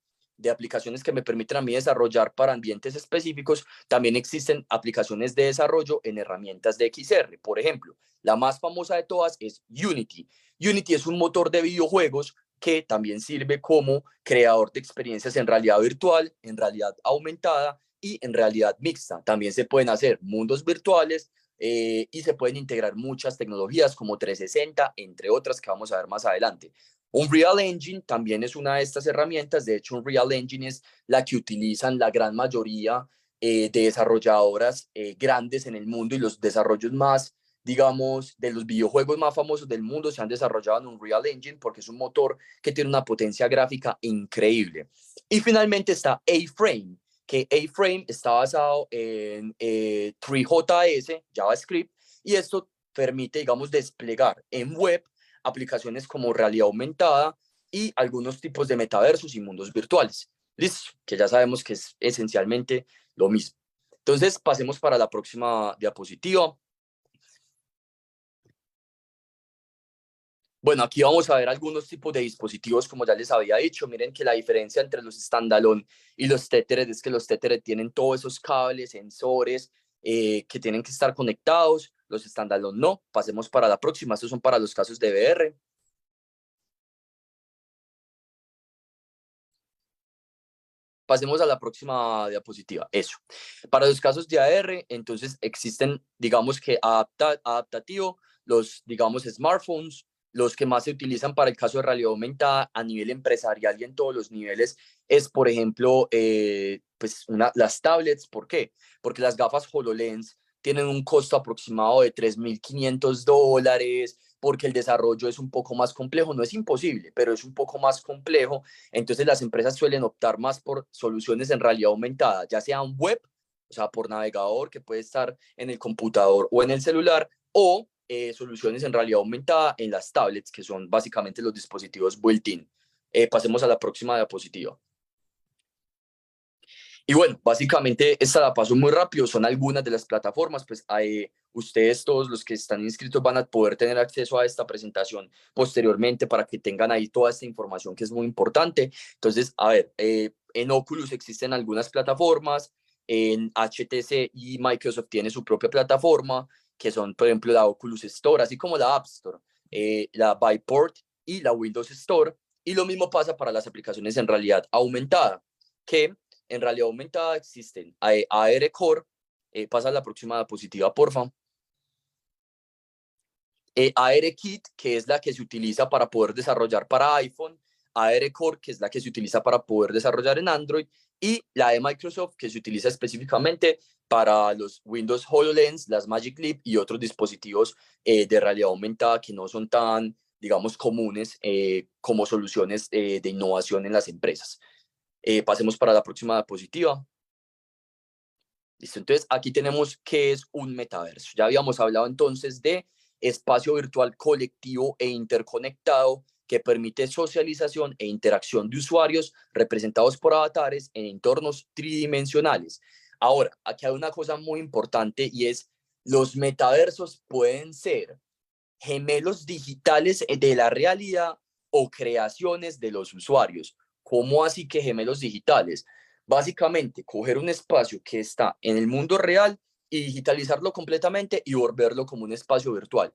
F: aplicaciones que me permiten a mí desarrollar para ambientes específicos, también existen aplicaciones de desarrollo en herramientas de XR. Por ejemplo, la más famosa de todas es Unity. Unity es un motor de videojuegos que también sirve como creador de experiencias en realidad virtual, en realidad aumentada y en realidad mixta. También se pueden hacer mundos virtuales y se pueden integrar muchas tecnologías como 360, entre otras que vamos a ver más adelante. Unreal Engine también es una de estas herramientas. De hecho, Unreal Engine es la que utilizan la gran mayoría de desarrolladoras grandes en el mundo, y los desarrollos más, digamos, de los videojuegos más famosos del mundo se han desarrollado en Unreal Engine porque es un motor que tiene una potencia gráfica increíble. Y finalmente está A-Frame, que A-Frame está basado en 3JS, JavaScript, y esto permite, digamos, desplegar en web aplicaciones como realidad aumentada y algunos tipos de metaversos y mundos virtuales. Listo, que ya sabemos que es esencialmente lo mismo. Entonces, pasemos para la próxima diapositiva. Bueno, aquí vamos a ver algunos tipos de dispositivos, como ya les había dicho. Miren que la diferencia entre los standalone y los Tethered es que los Tethered tienen todos esos cables, sensores que tienen que estar conectados. Los standalone no. Pasemos para la próxima. Estos son para los casos de VR. Pasemos a la próxima diapositiva. Eso. Para los casos de AR, entonces existen, digamos que adaptativo, los, digamos, smartphones. Los que más se utilizan para el caso de realidad aumentada a nivel empresarial y en todos los niveles es, por ejemplo, pues las tablets. ¿Por qué? Porque las gafas HoloLens tienen un costo aproximado de $3.500, porque el desarrollo es un poco más complejo. No es imposible, pero es un poco más complejo. Entonces las empresas suelen optar más por soluciones en realidad aumentada, ya sea un web, o sea, por navegador, que puede estar en el computador o en el celular, o soluciones en realidad aumentada en las tablets, que son básicamente los dispositivos built-in. Pasemos a la próxima diapositiva. Y bueno, básicamente esta la paso muy rápido, son algunas de las plataformas. Pues ustedes todos los que están inscritos van a poder tener acceso a esta presentación posteriormente para que tengan ahí toda esta información que es muy importante. Entonces, a ver, en Oculus existen algunas plataformas, en HTC y Microsoft tiene su propia plataforma, que son, por ejemplo, la Oculus Store, así como la App Store, la Byport y la Windows Store. Y lo mismo pasa para las aplicaciones en realidad aumentada, que en realidad aumentada existen AR Core. Pasa a la próxima diapositiva, porfa. AR Kit, que es la que se utiliza para poder desarrollar para iPhone. AR Core, que es la que se utiliza para poder desarrollar en Android. Y la de Microsoft, que se utiliza específicamente para los Windows HoloLens, las Magic Leap y otros dispositivos de realidad aumentada que no son tan, digamos, comunes como soluciones de innovación en las empresas. Pasemos para la próxima diapositiva. Listo, entonces aquí tenemos qué es un metaverso. Ya habíamos hablado entonces de espacio virtual colectivo e interconectado que permite socialización e interacción de usuarios representados por avatares en entornos tridimensionales. Ahora, aquí hay una cosa muy importante y es los metaversos pueden ser gemelos digitales de la realidad o creaciones de los usuarios. ¿Cómo así que gemelos digitales? Básicamente, coger un espacio que está en el mundo real y digitalizarlo completamente y volverlo como un espacio virtual.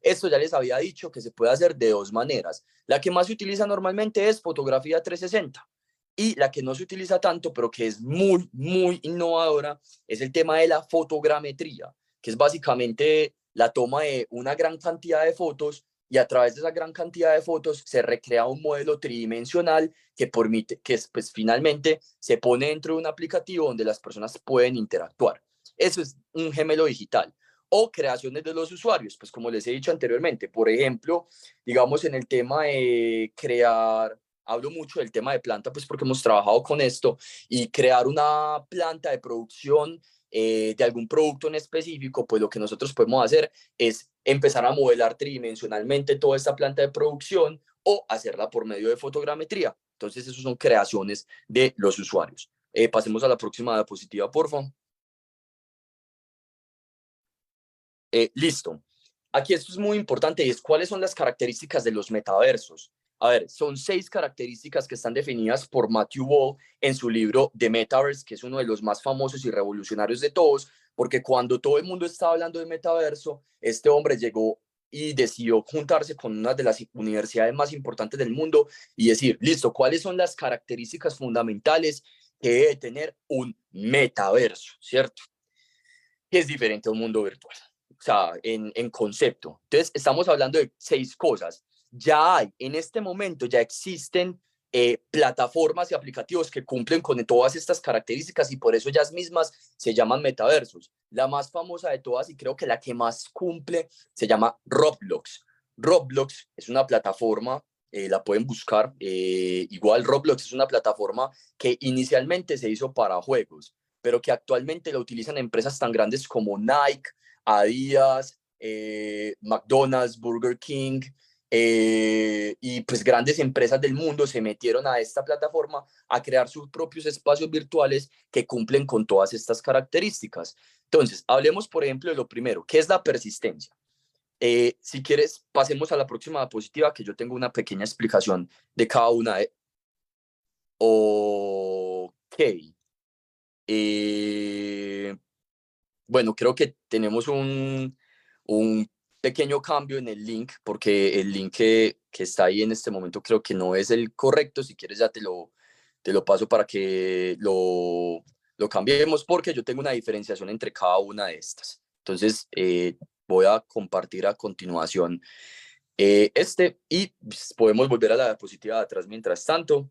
F: Esto ya les había dicho que se puede hacer de dos maneras. La que más se utiliza normalmente es fotografía 360 y la que no se utiliza tanto, pero que es muy, muy innovadora, es el tema de la fotogrametría, que es básicamente la toma de una gran cantidad de fotos y a través de esa gran cantidad de fotos se recrea un modelo tridimensional que permite que pues, finalmente se pone dentro de un aplicativo donde las personas pueden interactuar. Eso es un gemelo digital. O creaciones de los usuarios, pues como les he dicho anteriormente, por ejemplo, digamos en el tema de crear, hablo mucho del tema de planta, pues porque hemos trabajado con esto, y crear una planta de producción de algún producto en específico, pues lo que nosotros podemos hacer es empezar a modelar tridimensionalmente toda esta planta de producción o hacerla por medio de fotogrametría. Entonces, eso son creaciones de los usuarios. Pasemos a la próxima diapositiva, por favor. Listo. Aquí esto es muy importante y es cuáles son las características de los metaversos. A ver, son 6 características que están definidas por Matthew Wall en su libro The Metaverse, que es uno de los más famosos y revolucionarios de todos, porque cuando todo el mundo estaba hablando de metaverso, este hombre llegó y decidió juntarse con una de las universidades más importantes del mundo y decir, listo, ¿cuáles son las características fundamentales que debe tener un metaverso? ¿Cierto? Que es diferente a un mundo virtual, o sea, en concepto. Entonces, estamos hablando de 6 cosas. Ya hay, en este momento, ya existen plataformas y aplicativos que cumplen con todas estas características y por eso ellas mismas se llaman metaversos. La más famosa de todas y creo que la que más cumple se llama Roblox. Roblox es una plataforma, la pueden buscar, igual Roblox es una plataforma que inicialmente se hizo para juegos, pero que actualmente la utilizan empresas tan grandes como Nike, Adidas, McDonald's, Burger King, y pues grandes empresas del mundo se metieron a esta plataforma a crear sus propios espacios virtuales que cumplen con todas estas características. Entonces, hablemos, por ejemplo, de lo primero, ¿qué es la persistencia? Si quieres, pasemos a la próxima diapositiva, que yo tengo una pequeña explicación de cada una de... Ok. Bueno, creo que tenemos un pequeño cambio en el link, porque el link que está ahí en este momento creo que no es el correcto. Si quieres ya te lo paso para que lo cambiemos, porque yo tengo una diferenciación entre cada una de estas. Entonces, voy a compartir a continuación y pues, podemos volver a la diapositiva de atrás mientras tanto.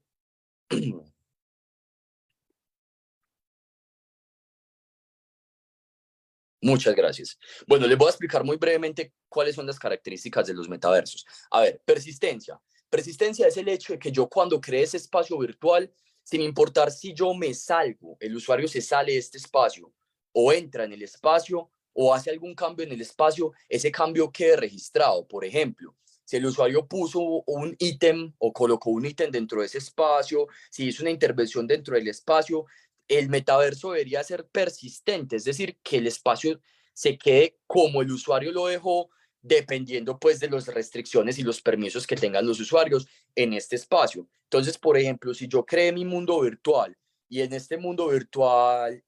F: Muchas gracias. Bueno, les voy a explicar muy brevemente cuáles son las características de los metaversos. A ver, persistencia. Persistencia es el hecho de que yo cuando cree ese espacio virtual, sin importar si yo me salgo, el usuario se sale de este espacio o entra en el espacio o hace algún cambio en el espacio, ese cambio quede registrado. Por ejemplo, si el usuario puso un ítem o colocó un ítem dentro de ese espacio, si hizo una intervención dentro del espacio, el metaverso debería ser persistente, es decir, que el espacio se quede como el usuario lo dejó, dependiendo pues de las restricciones y los permisos que tengan los usuarios en este espacio. Entonces, por ejemplo, si yo creé mi mundo virtual y en este mundo virtual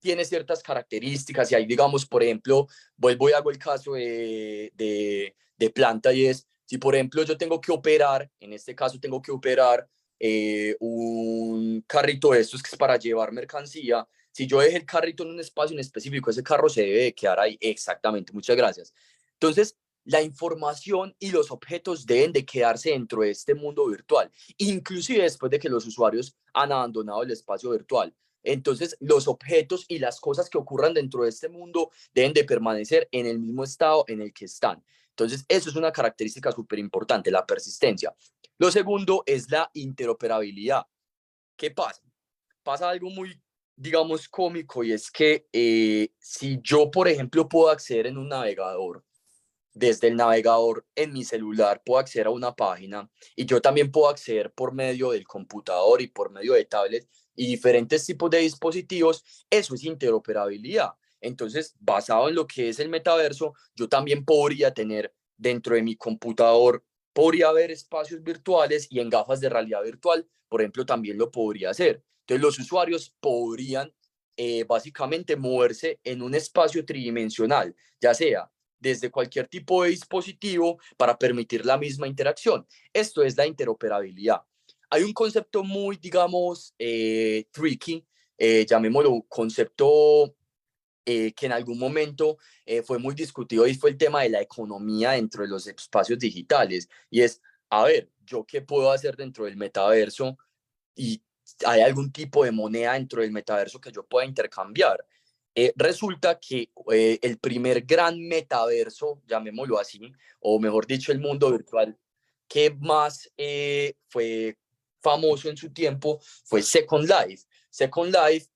F: tiene ciertas características y ahí, digamos, por ejemplo, vuelvo y hago el caso de planta y es, si por ejemplo yo tengo que operar, en este caso tengo que operar un carrito de estos que es para llevar mercancía. Si yo dejé el carrito en un espacio en específico, ese carro se debe de quedar ahí. Exactamente, muchas gracias. Entonces, la información y los objetos deben de quedarse dentro de este mundo virtual, inclusive después de que los usuarios han abandonado el espacio virtual. Entonces, los objetos y las cosas que ocurran dentro de este mundo deben de permanecer en el mismo estado en el que están. Entonces, eso es una característica súper importante, la persistencia. Lo segundo es la interoperabilidad. ¿Qué pasa? Pasa algo muy, digamos, cómico y es que si yo, por ejemplo, puedo acceder en un navegador desde el navegador en mi celular puedo acceder a una página y yo también puedo acceder por medio del computador y por medio de tablet y diferentes tipos de dispositivos, eso es interoperabilidad. Entonces, basado en lo que es el metaverso, yo también podría tener dentro de mi computador, podría haber espacios virtuales y en gafas de realidad virtual, por ejemplo, también lo podría hacer. Entonces, los usuarios podrían básicamente moverse en un espacio tridimensional, ya sea desde cualquier tipo de dispositivo para permitir la misma interacción. Esto es la interoperabilidad. Hay un concepto muy, digamos, tricky, llamémoslo concepto que en algún momento fue muy discutido y fue el tema de la economía dentro de los espacios digitales. Y es, a ver, ¿yo qué puedo hacer dentro del metaverso? Y hay algún tipo de moneda dentro del metaverso que yo pueda intercambiar. Resulta que el primer gran metaverso, llamémoslo así, o mejor dicho, el mundo virtual que más fue famoso en su tiempo fue Second Life. Second Life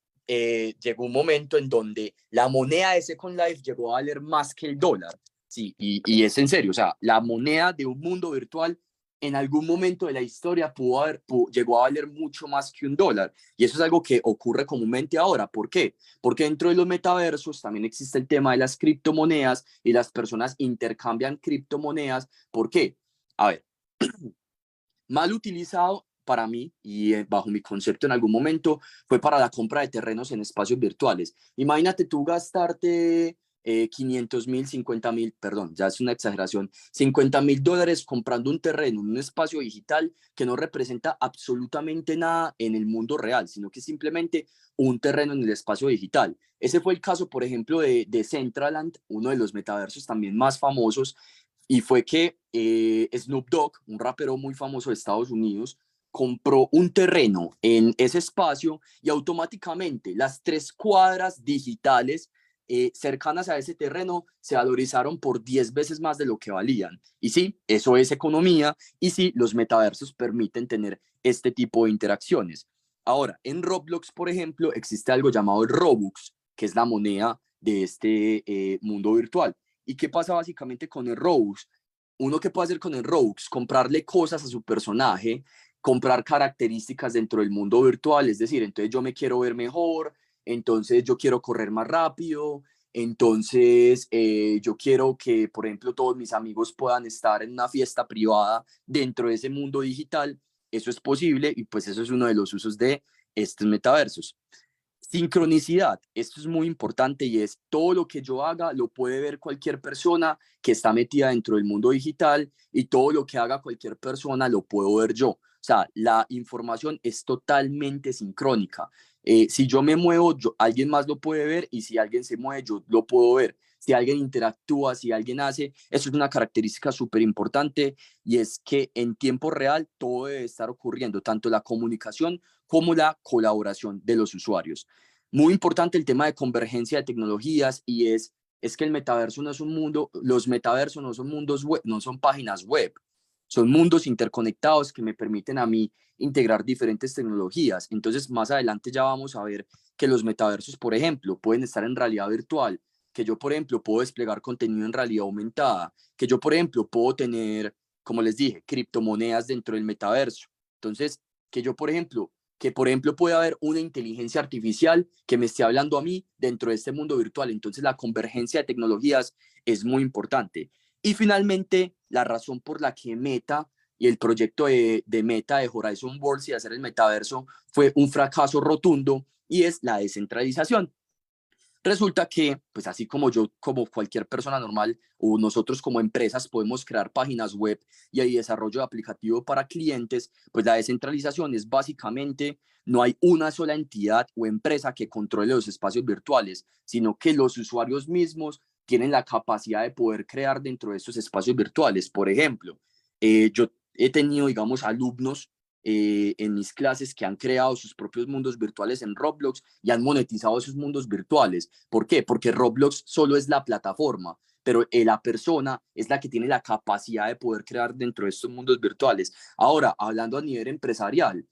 F: llegó un momento en donde la moneda de Second Life llegó a valer más que el dólar. Sí, y es en serio, o sea, la moneda de un mundo virtual en algún momento de la historia llegó a valer mucho más que un dólar. Y eso es algo que ocurre comúnmente ahora. ¿Por qué? Porque dentro de los metaversos también existe el tema de las criptomonedas y las personas intercambian criptomonedas. ¿Por qué? A ver, mal utilizado para mí y bajo mi concepto en algún momento fue para la compra de terrenos en espacios virtuales. Imagínate tú gastarte 500.000, 50.000, perdón, ya es una exageración, $50.000 comprando un terreno en un espacio digital que no representa absolutamente nada en el mundo real, sino que simplemente un terreno en el espacio digital. Ese fue el caso, por ejemplo, de Decentraland, uno de los metaversos también más famosos, y fue que Snoop Dogg, un rapero muy famoso de Estados Unidos, compró un terreno en ese espacio y automáticamente las 3 cuadras digitales cercanas a ese terreno se valorizaron por 10 veces más de lo que valían. Y sí, eso es economía y sí, los metaversos permiten tener este tipo de interacciones. Ahora, en Roblox, por ejemplo, existe algo llamado el Robux, que es la moneda de este mundo virtual. ¿Y qué pasa básicamente con el Robux? Uno que puede hacer con el Robux, comprarle cosas a su personaje, comprar características dentro del mundo virtual, es decir, entonces yo me quiero ver mejor, entonces yo quiero correr más rápido, entonces yo quiero que, por ejemplo, todos mis amigos puedan estar en una fiesta privada dentro de ese mundo digital. Eso es posible y pues eso es uno de los usos de estos metaversos. Sincronicidad, esto es muy importante y es todo lo que yo haga lo puede ver cualquier persona que está metida dentro del mundo digital y todo lo que haga cualquier persona lo puedo ver yo. O sea, la información es totalmente sincrónica. Si yo me muevo, alguien más lo puede ver y si alguien se mueve, yo lo puedo ver. Si alguien interactúa, si alguien hace, eso es una característica súper importante y es que en tiempo real todo debe estar ocurriendo, tanto la comunicación como la colaboración de los usuarios. Muy importante el tema de convergencia de tecnologías y es que el metaverso no es un mundo, los metaversos no son mundos web, no son páginas web, son mundos interconectados que me permiten a mí integrar diferentes tecnologías. Entonces, más adelante ya vamos a ver que los metaversos, por ejemplo, pueden estar en realidad virtual, que yo, por ejemplo, puedo desplegar contenido en realidad aumentada, que yo, por ejemplo, puedo tener, como les dije, criptomonedas dentro del metaverso. Entonces, que yo, por ejemplo, puede haber una inteligencia artificial que me esté hablando a mí dentro de este mundo virtual. Entonces, la convergencia de tecnologías es muy importante. Y finalmente, la razón por la que Meta y el proyecto de Meta de Horizon Worlds y hacer el metaverso fue un fracaso rotundo y es la descentralización. Resulta que, pues así como yo, como cualquier persona normal, o nosotros como empresas podemos crear páginas web y hay desarrollo de aplicativo para clientes, pues la descentralización es básicamente, no hay una sola entidad o empresa que controle los espacios virtuales, sino que los usuarios mismos tienen la capacidad de poder crear dentro de estos espacios virtuales. Por ejemplo, yo he tenido, digamos, alumnos en mis clases que han creado sus propios mundos virtuales en Roblox y han monetizado esos mundos virtuales. ¿Por qué? Porque Roblox solo es la plataforma, pero la persona es la que tiene la capacidad de poder crear dentro de estos mundos virtuales. Ahora, hablando a nivel empresarial,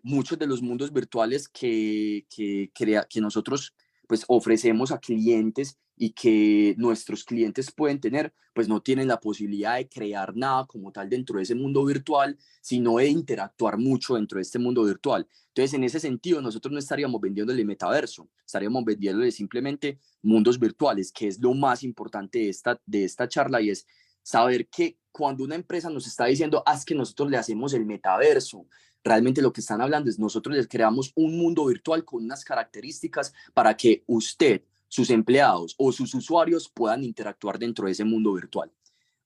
F: muchos de los mundos virtuales que nosotros pues ofrecemos a clientes y que nuestros clientes pueden tener, pues no tienen la posibilidad de crear nada como tal dentro de ese mundo virtual, sino de interactuar mucho dentro de este mundo virtual. Entonces, en ese sentido, nosotros no estaríamos vendiéndole metaverso, estaríamos vendiéndole simplemente mundos virtuales, que es lo más importante de esta charla, y es saber que cuando una empresa nos está diciendo, es que nosotros le hacemos el metaverso, realmente lo que están hablando es nosotros les creamos un mundo virtual con unas características para que usted, sus empleados o sus usuarios puedan interactuar dentro de ese mundo virtual.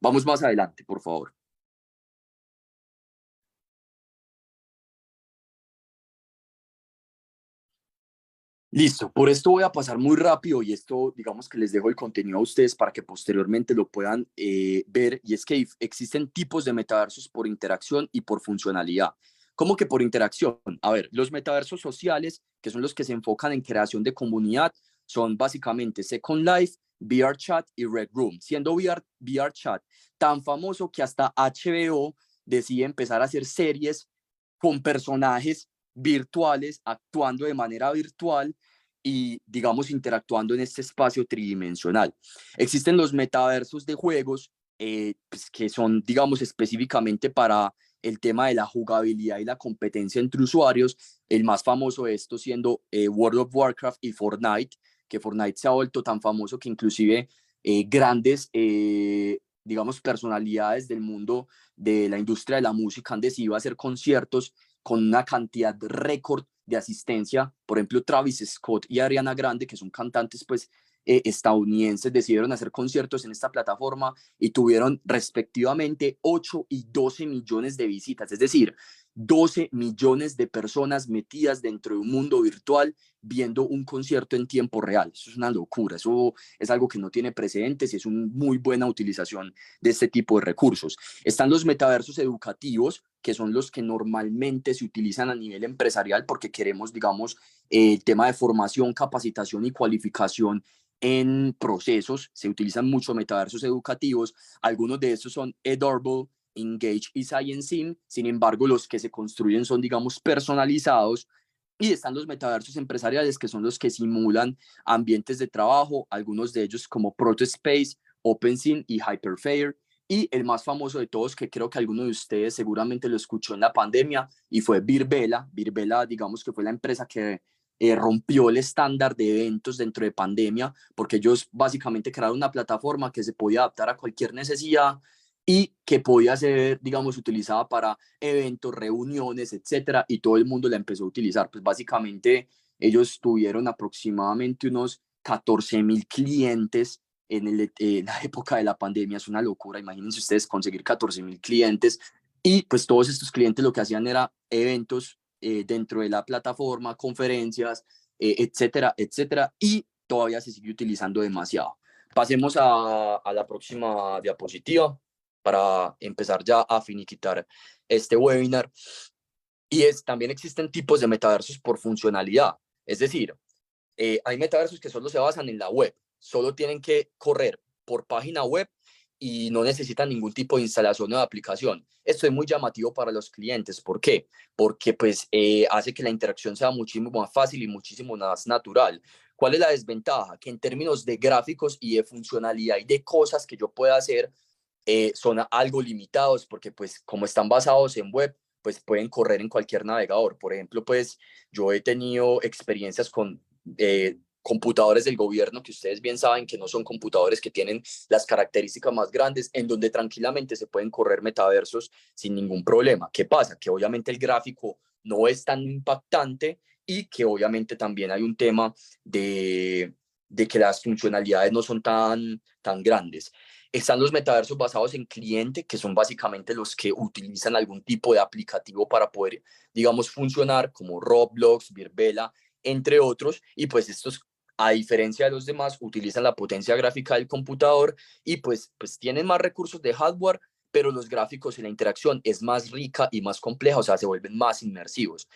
F: Vamos más adelante, por favor. Listo, por esto voy a pasar muy rápido y esto digamos que les dejo el contenido a ustedes para que posteriormente lo puedan ver, y es que existen tipos de metaversos por interacción y por funcionalidad. ¿Cómo que por interacción? A ver, los metaversos sociales, que son los que se enfocan en creación de comunidad, son básicamente Second Life, VR Chat y Red Room, siendo VR Chat tan famoso que hasta HBO decide empezar a hacer series con personajes virtuales, actuando de manera virtual y, digamos, interactuando en este espacio tridimensional. Existen los metaversos de juegos, pues, que son, digamos, específicamente para el tema de la jugabilidad y la competencia entre usuarios, el más famoso de estos siendo World of Warcraft y Fortnite, que Fortnite se ha vuelto tan famoso que inclusive grandes, digamos, personalidades del mundo de la industria de la música han decidido hacer conciertos con una cantidad récord de asistencia. Por ejemplo, Travis Scott y Ariana Grande, que son cantantes pues estadounidenses, decidieron hacer conciertos en esta plataforma y tuvieron respectivamente 8 y 12 millones de visitas, es decir, 12 millones de personas metidas dentro de un mundo virtual viendo un concierto en tiempo real. Eso es una locura, eso es algo que no tiene precedentes y es una muy buena utilización de este tipo de recursos. Están los metaversos educativos, que son los que normalmente se utilizan a nivel empresarial porque queremos, digamos, el tema de formación, capacitación y cualificación en procesos. Se utilizan mucho metaversos educativos. Algunos de estos son Adorable, Engage y ScienceSim. Sin embargo, los que se construyen son, digamos, personalizados. Y están los metaversos empresariales, que son los que simulan ambientes de trabajo, algunos de ellos como Protospace, OpenScene y Hyperfair. Y el más famoso de todos, que creo que alguno de ustedes seguramente lo escuchó en la pandemia, y fue Virbela. Virbela, digamos que fue la empresa que rompió el estándar de eventos dentro de pandemia, porque ellos básicamente crearon una plataforma que se podía adaptar a cualquier necesidad y que podía ser, digamos, utilizada para eventos, reuniones, etcétera, y todo el mundo la empezó a utilizar. Pues básicamente ellos tuvieron aproximadamente unos 14,000 clientes en la época de la pandemia. Es una locura, imagínense ustedes conseguir 14,000 clientes, y pues todos estos clientes lo que hacían era eventos dentro de la plataforma, conferencias, etcétera, etcétera, y todavía se sigue utilizando demasiado. Pasemos a la próxima diapositiva para empezar ya a finiquitar este webinar. Y también existen tipos de metaversos por funcionalidad, es decir, hay metaversos que solo se basan en la web, solo tienen que correr por página web y no necesitan ningún tipo de instalación o de aplicación. Esto es muy llamativo para los clientes. ¿Por qué? Porque pues, hace que la interacción sea muchísimo más fácil y muchísimo más natural. ¿Cuál es la desventaja? Que en términos de gráficos y de funcionalidad y de cosas que yo pueda hacer, son algo limitados, porque pues como están basados en web, pues pueden correr en cualquier navegador. Por ejemplo, pues yo he tenido experiencias con computadores del gobierno, que ustedes bien saben que no son computadores que tienen las características más grandes, en donde tranquilamente se pueden correr metaversos sin ningún problema. ¿Qué pasa? Que obviamente el gráfico no es tan impactante y que obviamente también hay un tema de que las funcionalidades no son tan grandes. Están los metaversos basados en cliente, que son básicamente los que utilizan algún tipo de aplicativo para poder, digamos, funcionar, como Roblox, Virbela, entre otros. Y pues estos, a diferencia de los demás, utilizan la potencia gráfica del computador y pues tienen más recursos de hardware, pero los gráficos y la interacción es más rica y más compleja, o sea, se vuelven más inmersivos.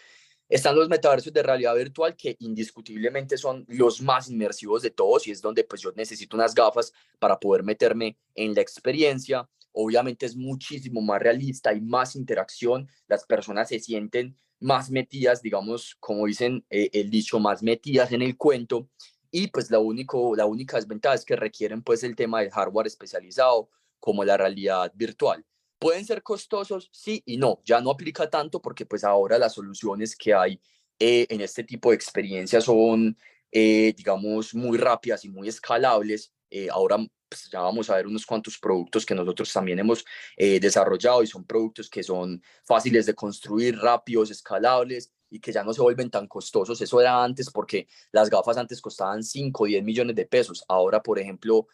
F: Están los metaversos de realidad virtual, que indiscutiblemente son los más inmersivos de todos, y es donde pues yo necesito unas gafas para poder meterme en la experiencia. Obviamente es muchísimo más realista y más interacción, las personas se sienten más metidas, digamos, como dicen el dicho, más metidas en el cuento. y pues la única desventaja es que requieren pues el tema del hardware especializado como la realidad virtual. ¿Pueden ser costosos? Sí y no. Ya no aplica tanto porque pues ahora las soluciones que hay en este tipo de experiencias son, digamos, muy rápidas y muy escalables. Ahora pues, ya vamos a ver unos cuantos productos que nosotros también hemos desarrollado y son productos que son fáciles de construir, rápidos, escalables y que ya no se vuelven tan costosos. Eso era antes porque las gafas antes costaban 5 o 10 millones de pesos. Ahora, por ejemplo,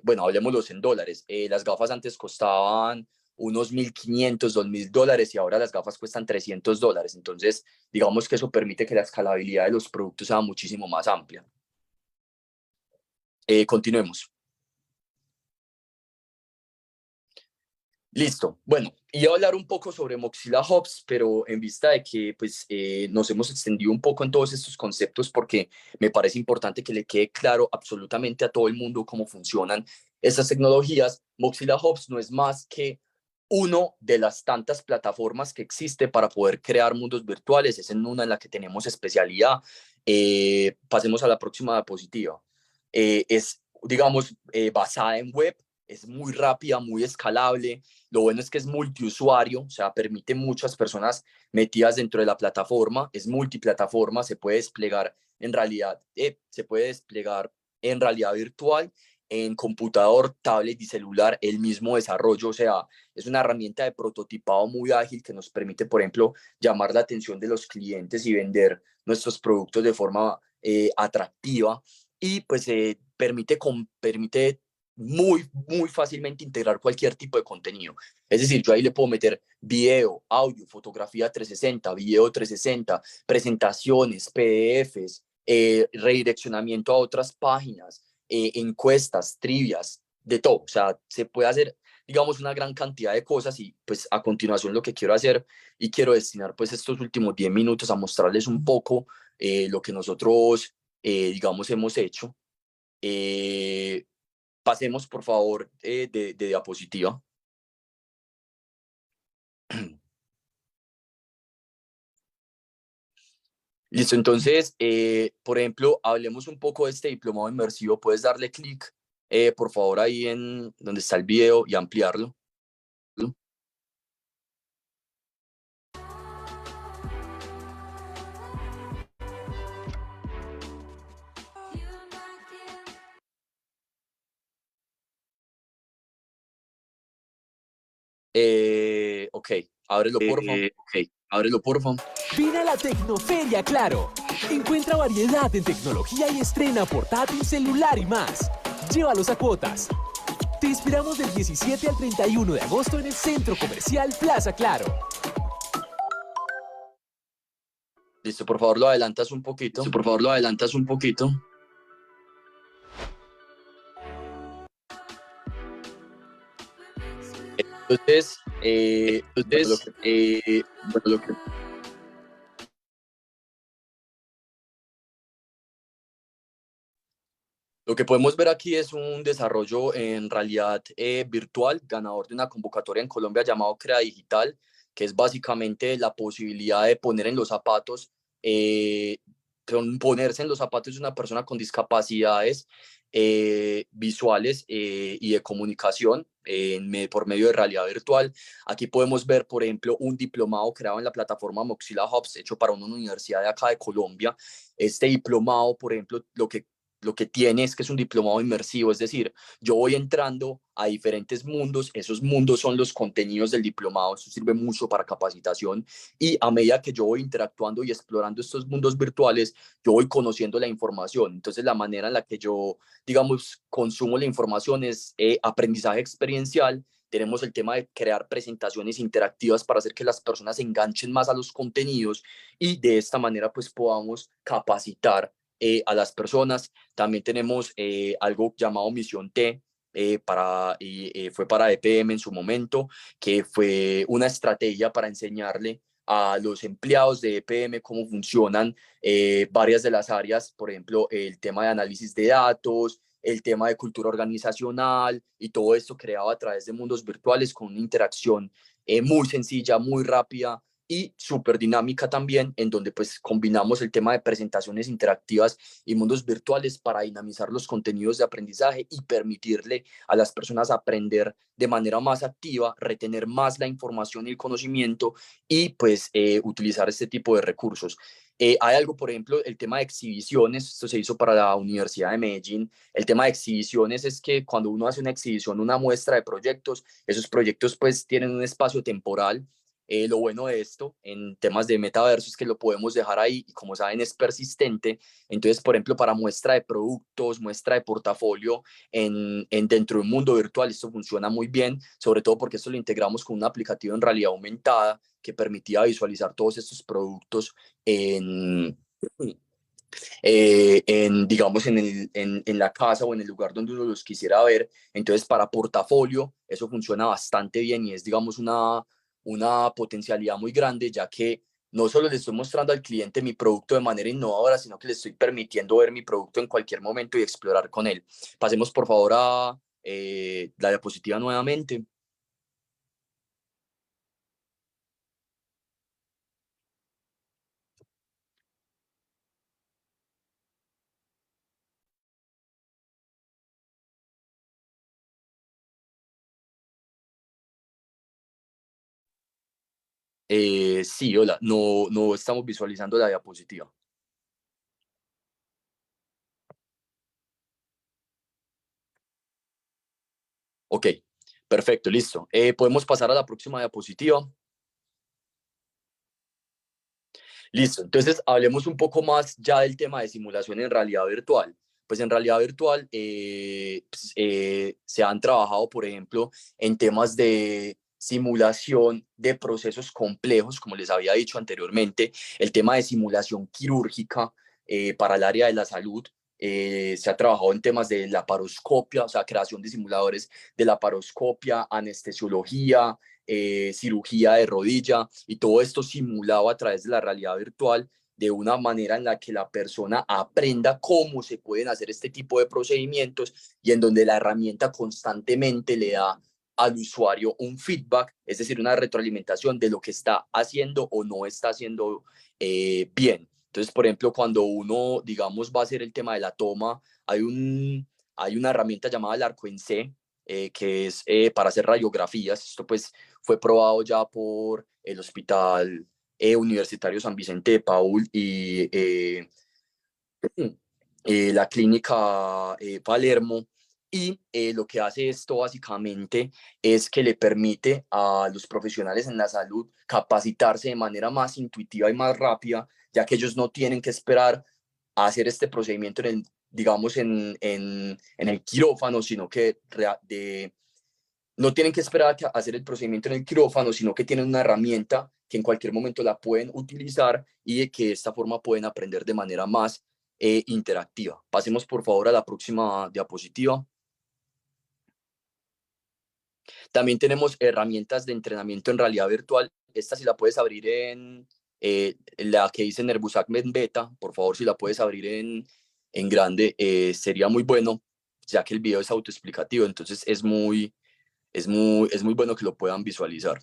F: bueno, hablemoslos en dólares. Las gafas antes costaban unos 1.500, 2.000 dólares y ahora las gafas cuestan 300 dólares. Entonces, digamos que eso permite que la escalabilidad de los productos sea muchísimo más amplia. Continuemos. Listo. Bueno, iba a hablar un poco sobre Mozilla Hubs, pero en vista de que pues, nos hemos extendido un poco en todos estos conceptos porque me parece importante que le quede claro absolutamente a todo el mundo cómo funcionan estas tecnologías, Mozilla Hubs no es más que uno de las tantas plataformas que existe para poder crear mundos virtuales. Es en una en la que tenemos especialidad. Pasemos a la próxima diapositiva. Es, digamos, basada en web, es muy rápida, muy escalable. Lo bueno es que es multiusuario, o sea, permite muchas personas metidas dentro de la plataforma. Es multiplataforma, se puede desplegar en realidad, en realidad virtual, en computador, tablet y celular, el mismo desarrollo. O sea, es una herramienta de prototipado muy ágil que nos permite, por ejemplo, llamar la atención de los clientes y vender nuestros productos de forma atractiva, y pues permite muy fácilmente integrar cualquier tipo de contenido. Es decir, yo ahí le puedo meter video, audio, fotografía 360, video 360, presentaciones, PDFs, redireccionamiento a otras páginas, encuestas, trivias, de todo. O sea, se puede hacer, digamos, una gran cantidad de cosas, y pues a continuación lo que quiero hacer y quiero destinar pues estos últimos 10 minutos a mostrarles un poco lo que nosotros, digamos, hemos hecho. Pasemos, por favor, de diapositiva. Listo, entonces, por ejemplo, hablemos un poco de este diplomado inmersivo. Puedes darle clic, por favor, ahí en donde está el video y ampliarlo. Ok, ábrelo, por favor.
G: Ven a la Tecnoferia Claro. Encuentra variedad en tecnología y estrena portátil, celular y más. Llévalos a cuotas. Te esperamos del 17 al 31 de agosto en el Centro Comercial Plaza Claro.
F: Listo, por favor, lo adelantas un poquito. Entonces, lo que podemos ver aquí es un desarrollo en realidad virtual, ganador de una convocatoria en Colombia llamado Crea Digital, que es básicamente la posibilidad de ponerse en los zapatos de una persona con discapacidades visuales y de comunicación por medio de realidad virtual. Aquí podemos ver, por ejemplo, un diplomado creado en la plataforma Mozilla Hubs, hecho para una universidad de acá de Colombia. Este diplomado, por ejemplo, lo que tiene es que es un diplomado inmersivo, es decir, yo voy entrando a diferentes mundos, esos mundos son los contenidos del diplomado. Eso sirve mucho para capacitación, y a medida que yo voy interactuando y explorando estos mundos virtuales, yo voy conociendo la información. Entonces, la manera en la que yo, digamos, consumo la información es aprendizaje experiencial. Tenemos el tema de crear presentaciones interactivas para hacer que las personas se enganchen más a los contenidos, y de esta manera pues podamos capacitar a las personas. También tenemos algo llamado Misión T, fue para EPM en su momento, que fue una estrategia para enseñarle a los empleados de EPM cómo funcionan varias de las áreas, por ejemplo, el tema de análisis de datos, el tema de cultura organizacional, y todo esto creado a través de mundos virtuales con una interacción muy sencilla, muy rápida, y súper dinámica también, en donde pues combinamos el tema de presentaciones interactivas y mundos virtuales para dinamizar los contenidos de aprendizaje y permitirle a las personas aprender de manera más activa, retener más la información y el conocimiento y pues utilizar este tipo de recursos. Hay algo, por ejemplo, el tema de exhibiciones, esto se hizo para la Universidad de Medellín. El tema de exhibiciones es que cuando uno hace una exhibición, una muestra de proyectos, esos proyectos pues tienen un espacio temporal. Lo bueno de esto en temas de metaverso es que lo podemos dejar ahí y como saben es persistente. Entonces, por ejemplo, para muestra de productos, muestra de portafolio dentro de un mundo virtual, esto funciona muy bien, sobre todo porque esto lo integramos con un aplicativo en realidad aumentada que permitía visualizar todos estos productos digamos, en la casa o en el lugar donde uno los quisiera ver. Entonces, para portafolio, eso funciona bastante bien y es, digamos, una potencialidad muy grande, ya que no solo le estoy mostrando al cliente mi producto de manera innovadora, sino que le estoy permitiendo ver mi producto en cualquier momento y explorar con él. Pasemos, por favor, a la diapositiva nuevamente. Sí, hola, no estamos visualizando la diapositiva. Ok, perfecto, listo. Podemos pasar a la próxima diapositiva. Listo, entonces hablemos un poco más ya del tema de simulación en realidad virtual. Pues en realidad virtual se han trabajado, por ejemplo, en temas de simulación de procesos complejos, como les había dicho anteriormente, el tema de simulación quirúrgica para el área de la salud. Se ha trabajado en temas de laparoscopia, o sea, creación de simuladores de laparoscopia, anestesiología, cirugía de rodilla, y todo esto simulado a través de la realidad virtual de una manera en la que la persona aprenda cómo se pueden hacer este tipo de procedimientos y en donde la herramienta constantemente le da al usuario un feedback, es decir, una retroalimentación de lo que está haciendo o no está haciendo bien. Entonces, por ejemplo, cuando uno, digamos, va a hacer el tema de la toma, hay una herramienta llamada el arco en C, que es para hacer radiografías. Esto pues fue probado ya por el Hospital Universitario San Vicente de Paul y la Clínica Palermo. Y lo que hace esto básicamente es que le permite a los profesionales en la salud capacitarse de manera más intuitiva y más rápida, ya que ellos no tienen que esperar a hacer este procedimiento digamos, en el quirófano, sino que no tienen que esperar a hacer el procedimiento en el quirófano, sino que tienen una herramienta que en cualquier momento la pueden utilizar y de que de esta forma pueden aprender de manera más interactiva. Pasemos por favor a la próxima diapositiva. También tenemos herramientas de entrenamiento en realidad virtual. Esta si la puedes abrir en la que dice Nervus Augment Beta, por favor si la puedes abrir en grande, sería muy bueno, ya que el video es autoexplicativo, entonces es muy bueno que lo puedan visualizar.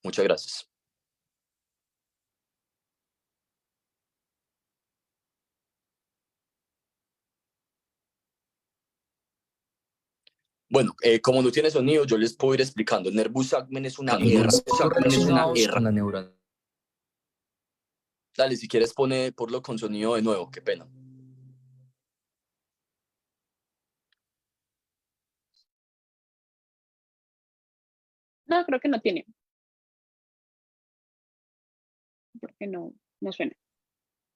F: Muchas gracias. Bueno, como no tiene sonido, yo les puedo ir explicando. Nervus Augment es una herramienta. Dale, si quieres ponlo con sonido de nuevo, qué pena.
B: No, creo que no tiene. Porque no suena.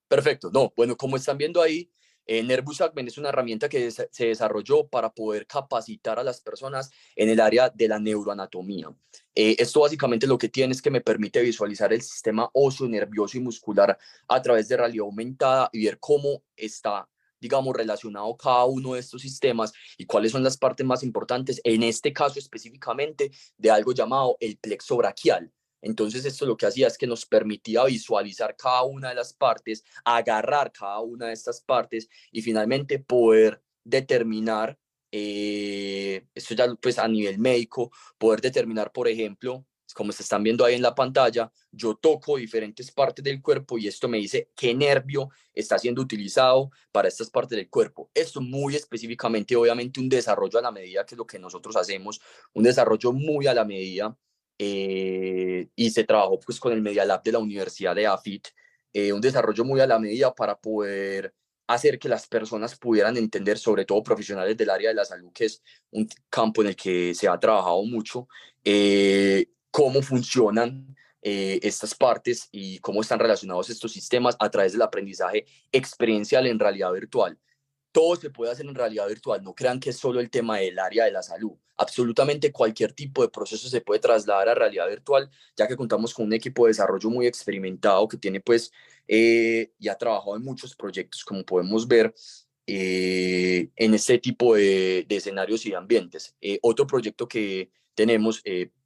F: Perfecto, no, bueno, como están viendo ahí, Nervus Augment es una herramienta que se desarrolló para poder capacitar a las personas en el área de la neuroanatomía. Esto básicamente lo que tiene es que me permite visualizar el sistema óseo, nervioso y muscular a través de realidad aumentada y ver cómo está, digamos, relacionado cada uno de estos sistemas y cuáles son las partes más importantes, en este caso específicamente de algo llamado el plexo braquial. Entonces esto lo que hacía es que nos permitía visualizar cada una de las partes, agarrar cada una de estas partes y finalmente poder determinar, esto ya pues a nivel médico, poder determinar, por ejemplo, como se están viendo ahí en la pantalla, yo toco diferentes partes del cuerpo y esto me dice qué nervio está siendo utilizado para estas partes del cuerpo. Esto muy específicamente, obviamente, un desarrollo a la medida, que es lo que nosotros hacemos, un desarrollo muy a la medida, y se trabajó pues con el Media Lab de la Universidad de AFIT, un desarrollo muy a la medida para poder hacer que las personas pudieran entender, sobre todo profesionales del área de la salud, que es un campo en el que se ha trabajado mucho, cómo funcionan estas partes y cómo están relacionados estos sistemas a través del aprendizaje experiencial en realidad virtual. Todo se puede hacer en realidad virtual, no crean que es solo el tema del área de la salud. Absolutamente cualquier tipo de proceso se puede trasladar a realidad virtual, ya que contamos con un equipo de desarrollo muy experimentado que tiene pues y ha trabajado en muchos proyectos, como podemos ver, en este tipo de escenarios y de ambientes. Otro proyecto que tenemos,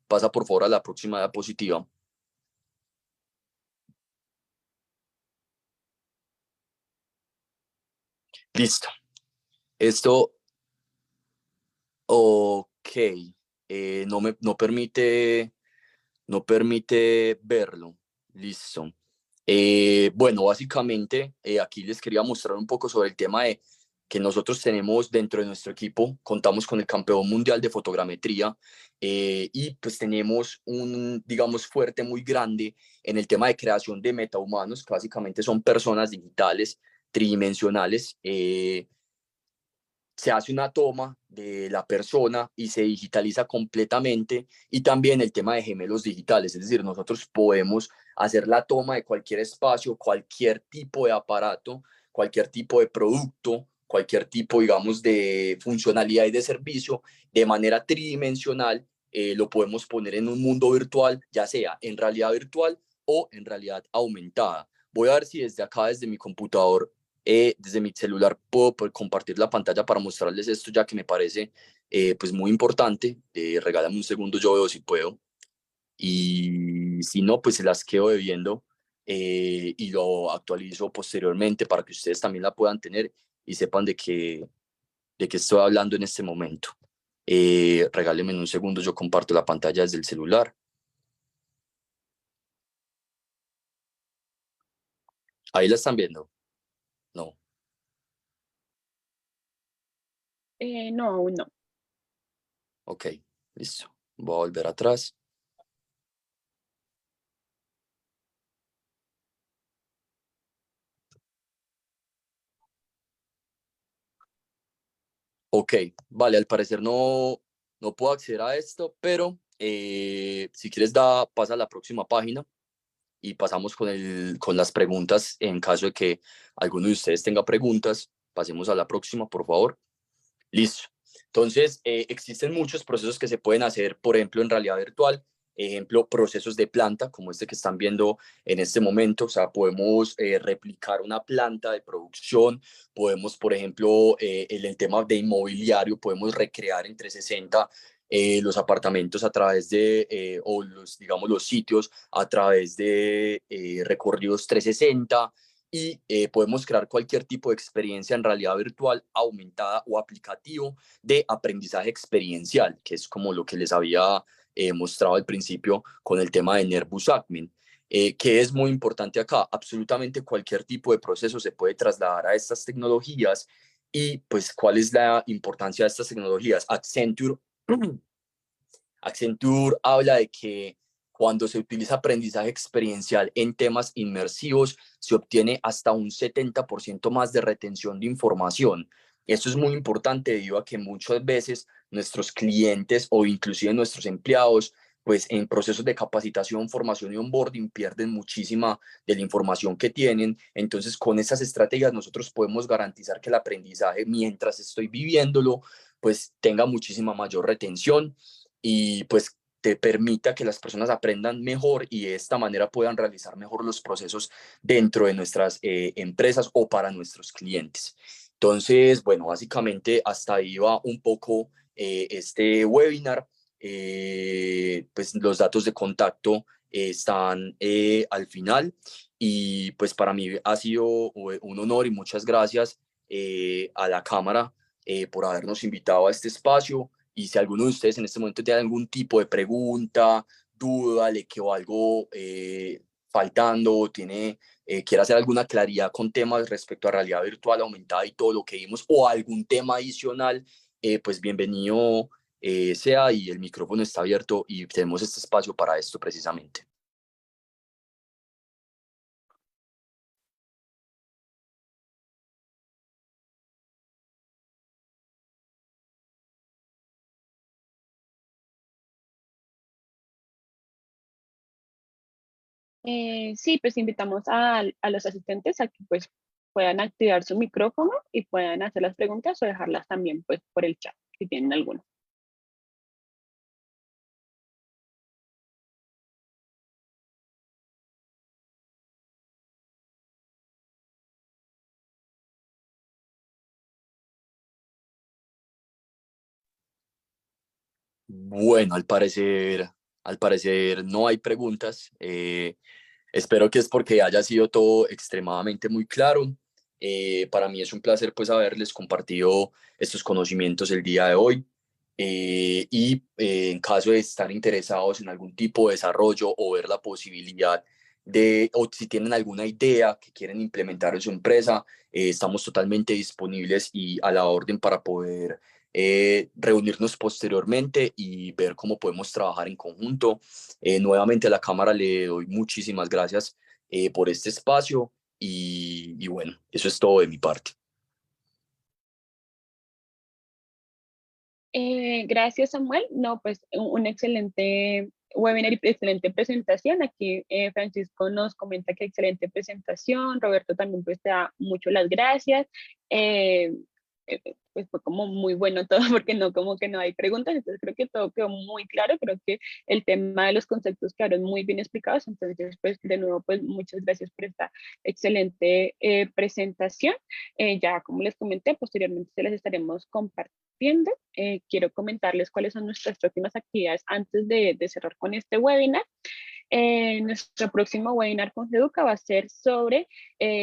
F: pasa por favor a la próxima diapositiva. Listo. Esto, ok, no permite verlo. Listo. Bueno, básicamente aquí les quería mostrar un poco sobre el tema de que nosotros tenemos dentro de nuestro equipo, contamos con el campeón mundial de fotogrametría, y pues tenemos un, digamos, fuerte muy grande en el tema de creación de metahumanos, que básicamente son personas digitales tridimensionales. Se hace una toma de la persona y se digitaliza completamente, y también el tema de gemelos digitales, es decir, nosotros podemos hacer la toma de cualquier espacio, cualquier tipo de aparato, cualquier tipo de producto, cualquier tipo, digamos, de funcionalidad y de servicio de manera tridimensional. Lo podemos poner en un mundo virtual, ya sea en realidad virtual o en realidad aumentada. Voy a ver si desde acá, desde mi computador, desde mi celular, puedo compartir la pantalla para mostrarles esto, ya que me parece pues muy importante. Regálame un segundo, yo veo si puedo, y si no, pues se las quedo debiendo, y lo actualizo posteriormente para que ustedes también la puedan tener y sepan de qué estoy hablando en este momento. Regálenme un segundo, yo comparto la pantalla desde el celular. Ahí la están viendo. No.
B: No, aún no.
F: Ok, listo. Voy a volver atrás. Ok, vale, al parecer no puedo acceder a esto, pero si quieres pasa a la próxima página y pasamos con las preguntas. En caso de que alguno de ustedes tenga preguntas, pasemos a la próxima, por favor. Listo. Entonces, existen muchos procesos que se pueden hacer, por ejemplo, en realidad virtual. Ejemplo, procesos de planta, como este que están viendo en este momento. O sea, podemos replicar una planta de producción. Podemos, por ejemplo, en el tema de inmobiliario, podemos recrear en 360 los apartamentos a través de, o digamos, los sitios a través de recorridos 360. Y podemos crear cualquier tipo de experiencia en realidad virtual aumentada o aplicativo de aprendizaje experiencial, que es como lo que les había mostrado al principio con el tema de Nervous Acmin. Que es muy importante acá. Absolutamente cualquier tipo de proceso se puede trasladar a estas tecnologías. Y pues, ¿cuál es la importancia de estas tecnologías? Accenture habla de que cuando se utiliza aprendizaje experiencial en temas inmersivos, se obtiene hasta un 70% más de retención de información. Esto es muy importante debido a que muchas veces nuestros clientes o inclusive nuestros empleados, pues en procesos de capacitación, formación y onboarding, pierden muchísima de la información que tienen. Entonces, con esas estrategias nosotros podemos garantizar que el aprendizaje, mientras estoy viviéndolo, pues tenga muchísima mayor retención y pues te permita que las personas aprendan mejor y de esta manera puedan realizar mejor los procesos dentro de nuestras empresas o para nuestros clientes. Entonces, bueno, básicamente hasta ahí va un poco este webinar. Pues los datos de contacto están al final, y pues para mí ha sido un honor y muchas gracias a la cámara por habernos invitado a este espacio. Y si alguno de ustedes en este momento tiene algún tipo de pregunta, duda, le quedó algo faltando, quiere hacer alguna claridad con temas respecto a realidad virtual aumentada y todo lo que vimos, o algún tema adicional, pues bienvenido sea, y el micrófono está abierto y tenemos este espacio para esto precisamente.
B: Sí, pues invitamos a los asistentes a que pues puedan activar su micrófono y puedan hacer las preguntas o dejarlas también pues por el chat si tienen alguna.
F: Bueno, al parecer no hay preguntas. Espero que es porque haya sido todo extremadamente muy claro. Para mí es un placer pues haberles compartido estos conocimientos el día de hoy. En caso de estar interesados en algún tipo de desarrollo o ver la posibilidad o si tienen alguna idea que quieren implementar en su empresa, estamos totalmente disponibles y a la orden para poder reunirnos posteriormente y ver cómo podemos trabajar en conjunto. Nuevamente a la cámara le doy muchísimas gracias por este espacio y bueno, eso es todo de mi parte.
B: Gracias, Samuel. No, pues un excelente webinar y excelente presentación. Aquí Francisco nos comenta que excelente presentación. Roberto también pues te da mucho las gracias. Pues fue como muy bueno todo porque no, como que no hay preguntas, entonces creo que todo quedó muy claro, creo que el tema de los conceptos quedaron muy bien explicados, entonces pues de nuevo pues muchas gracias por esta excelente presentación. Ya como les comenté, posteriormente se las estaremos compartiendo. Quiero comentarles cuáles son nuestras próximas actividades antes de cerrar con este webinar. Nuestro próximo webinar con Educa va a ser sobre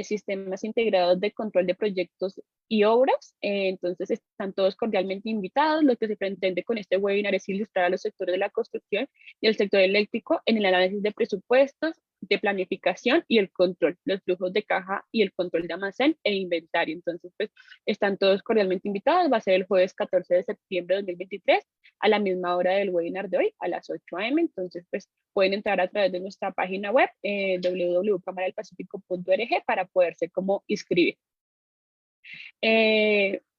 B: sistemas integrados de control de proyectos y obras. Entonces están todos cordialmente invitados. Lo que se pretende con este webinar es ilustrar a los sectores de la construcción y el sector eléctrico en el análisis de presupuestos, de planificación y el control, los flujos de caja y el control de almacén e inventario. Entonces, pues, están todos cordialmente invitados. Va a ser el jueves 14 de septiembre de 2023 a la misma hora del webinar de hoy, a las 8 a.m. Entonces, pues, pueden entrar a través de nuestra página web, www.camaradelpacifico.org, para poderse como inscribir.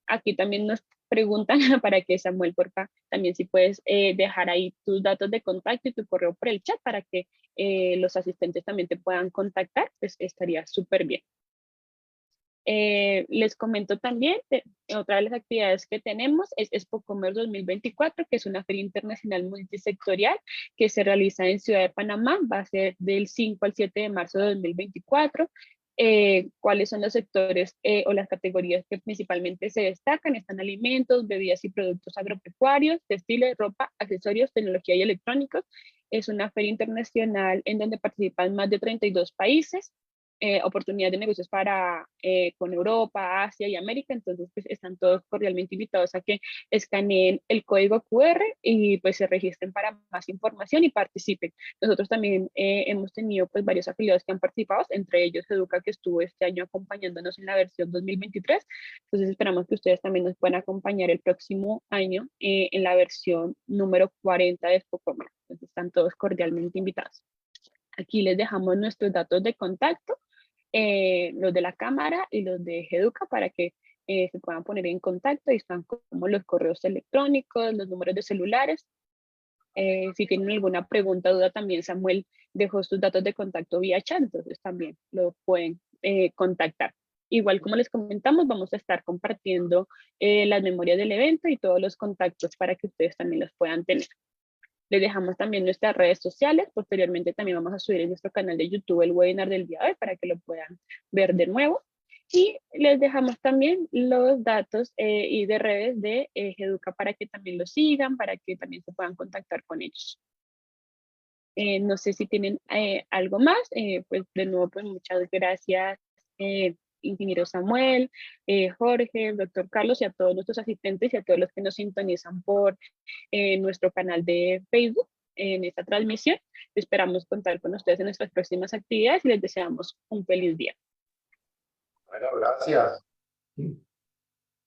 B: Aquí también nos preguntan para que Samuel, porfa, también si puedes dejar ahí tus datos de contacto y tu correo por el chat para que los asistentes también te puedan contactar, pues estaría súper bien. Les comento también, otra de las actividades que tenemos es ExpoCommerce 2024, que es una feria internacional multisectorial que se realiza en Ciudad de Panamá, va a ser del 5 al 7 de marzo de 2024. ¿Cuáles son los sectores o las categorías que principalmente se destacan? Están alimentos, bebidas y productos agropecuarios, textiles, ropa, accesorios, tecnología y electrónicos. Es una feria internacional en donde participan más de 32 países. Oportunidades de negocios con Europa, Asia y América, entonces pues están todos cordialmente invitados a que escaneen el código QR y pues se registren para más información y participen. Nosotros también hemos tenido pues varios afiliados que han participado, entre ellos Educa, que estuvo este año acompañándonos en la versión 2023, entonces esperamos que ustedes también nos puedan acompañar el próximo año en la versión número 40 de ExpoCommerce, entonces están todos cordialmente invitados. Aquí les dejamos nuestros datos de contacto, los de la cámara y los de Educa, para que se puedan poner en contacto. Y están como los correos electrónicos, los números de celulares. Si tienen alguna pregunta o duda, también Samuel dejó sus datos de contacto vía chat, entonces también lo pueden contactar. Igual como les comentamos, vamos a estar compartiendo las memorias del evento y todos los contactos para que ustedes también los puedan tener. Les dejamos también nuestras redes sociales. Posteriormente también vamos a subir en nuestro canal de YouTube el webinar del día de hoy para que lo puedan ver de nuevo. Y les dejamos también los datos y de redes de Educa para que también lo sigan, para que también se puedan contactar con ellos. No sé si tienen algo más. Pues de nuevo, pues muchas gracias, ingeniero Samuel, Jorge, el doctor Carlos y a todos nuestros asistentes y a todos los que nos sintonizan por nuestro canal de Facebook. en esta transmisión. Esperamos contar con ustedes en nuestras próximas actividades y les deseamos un feliz día.
H: Bueno, gracias.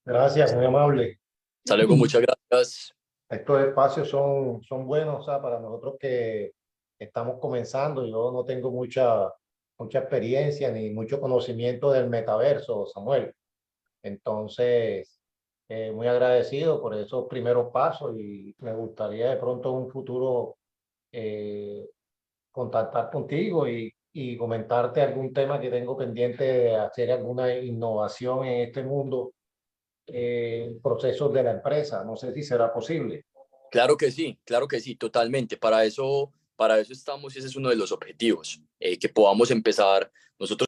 H: Gracias, muy amable.
F: Hasta luego, muchas gracias.
H: Estos espacios son buenos, o sea, para nosotros que estamos comenzando. Yo no tengo mucha experiencia ni mucho conocimiento del metaverso, Samuel. Entonces, muy agradecido por esos primeros pasos y me gustaría de pronto en un futuro contactar contigo y comentarte algún tema que tengo pendiente de hacer alguna innovación en este mundo, procesos de la empresa. No sé si será posible.
F: Claro que sí, totalmente. Para eso estamos y ese es uno de los objetivos, que podamos empezar nosotros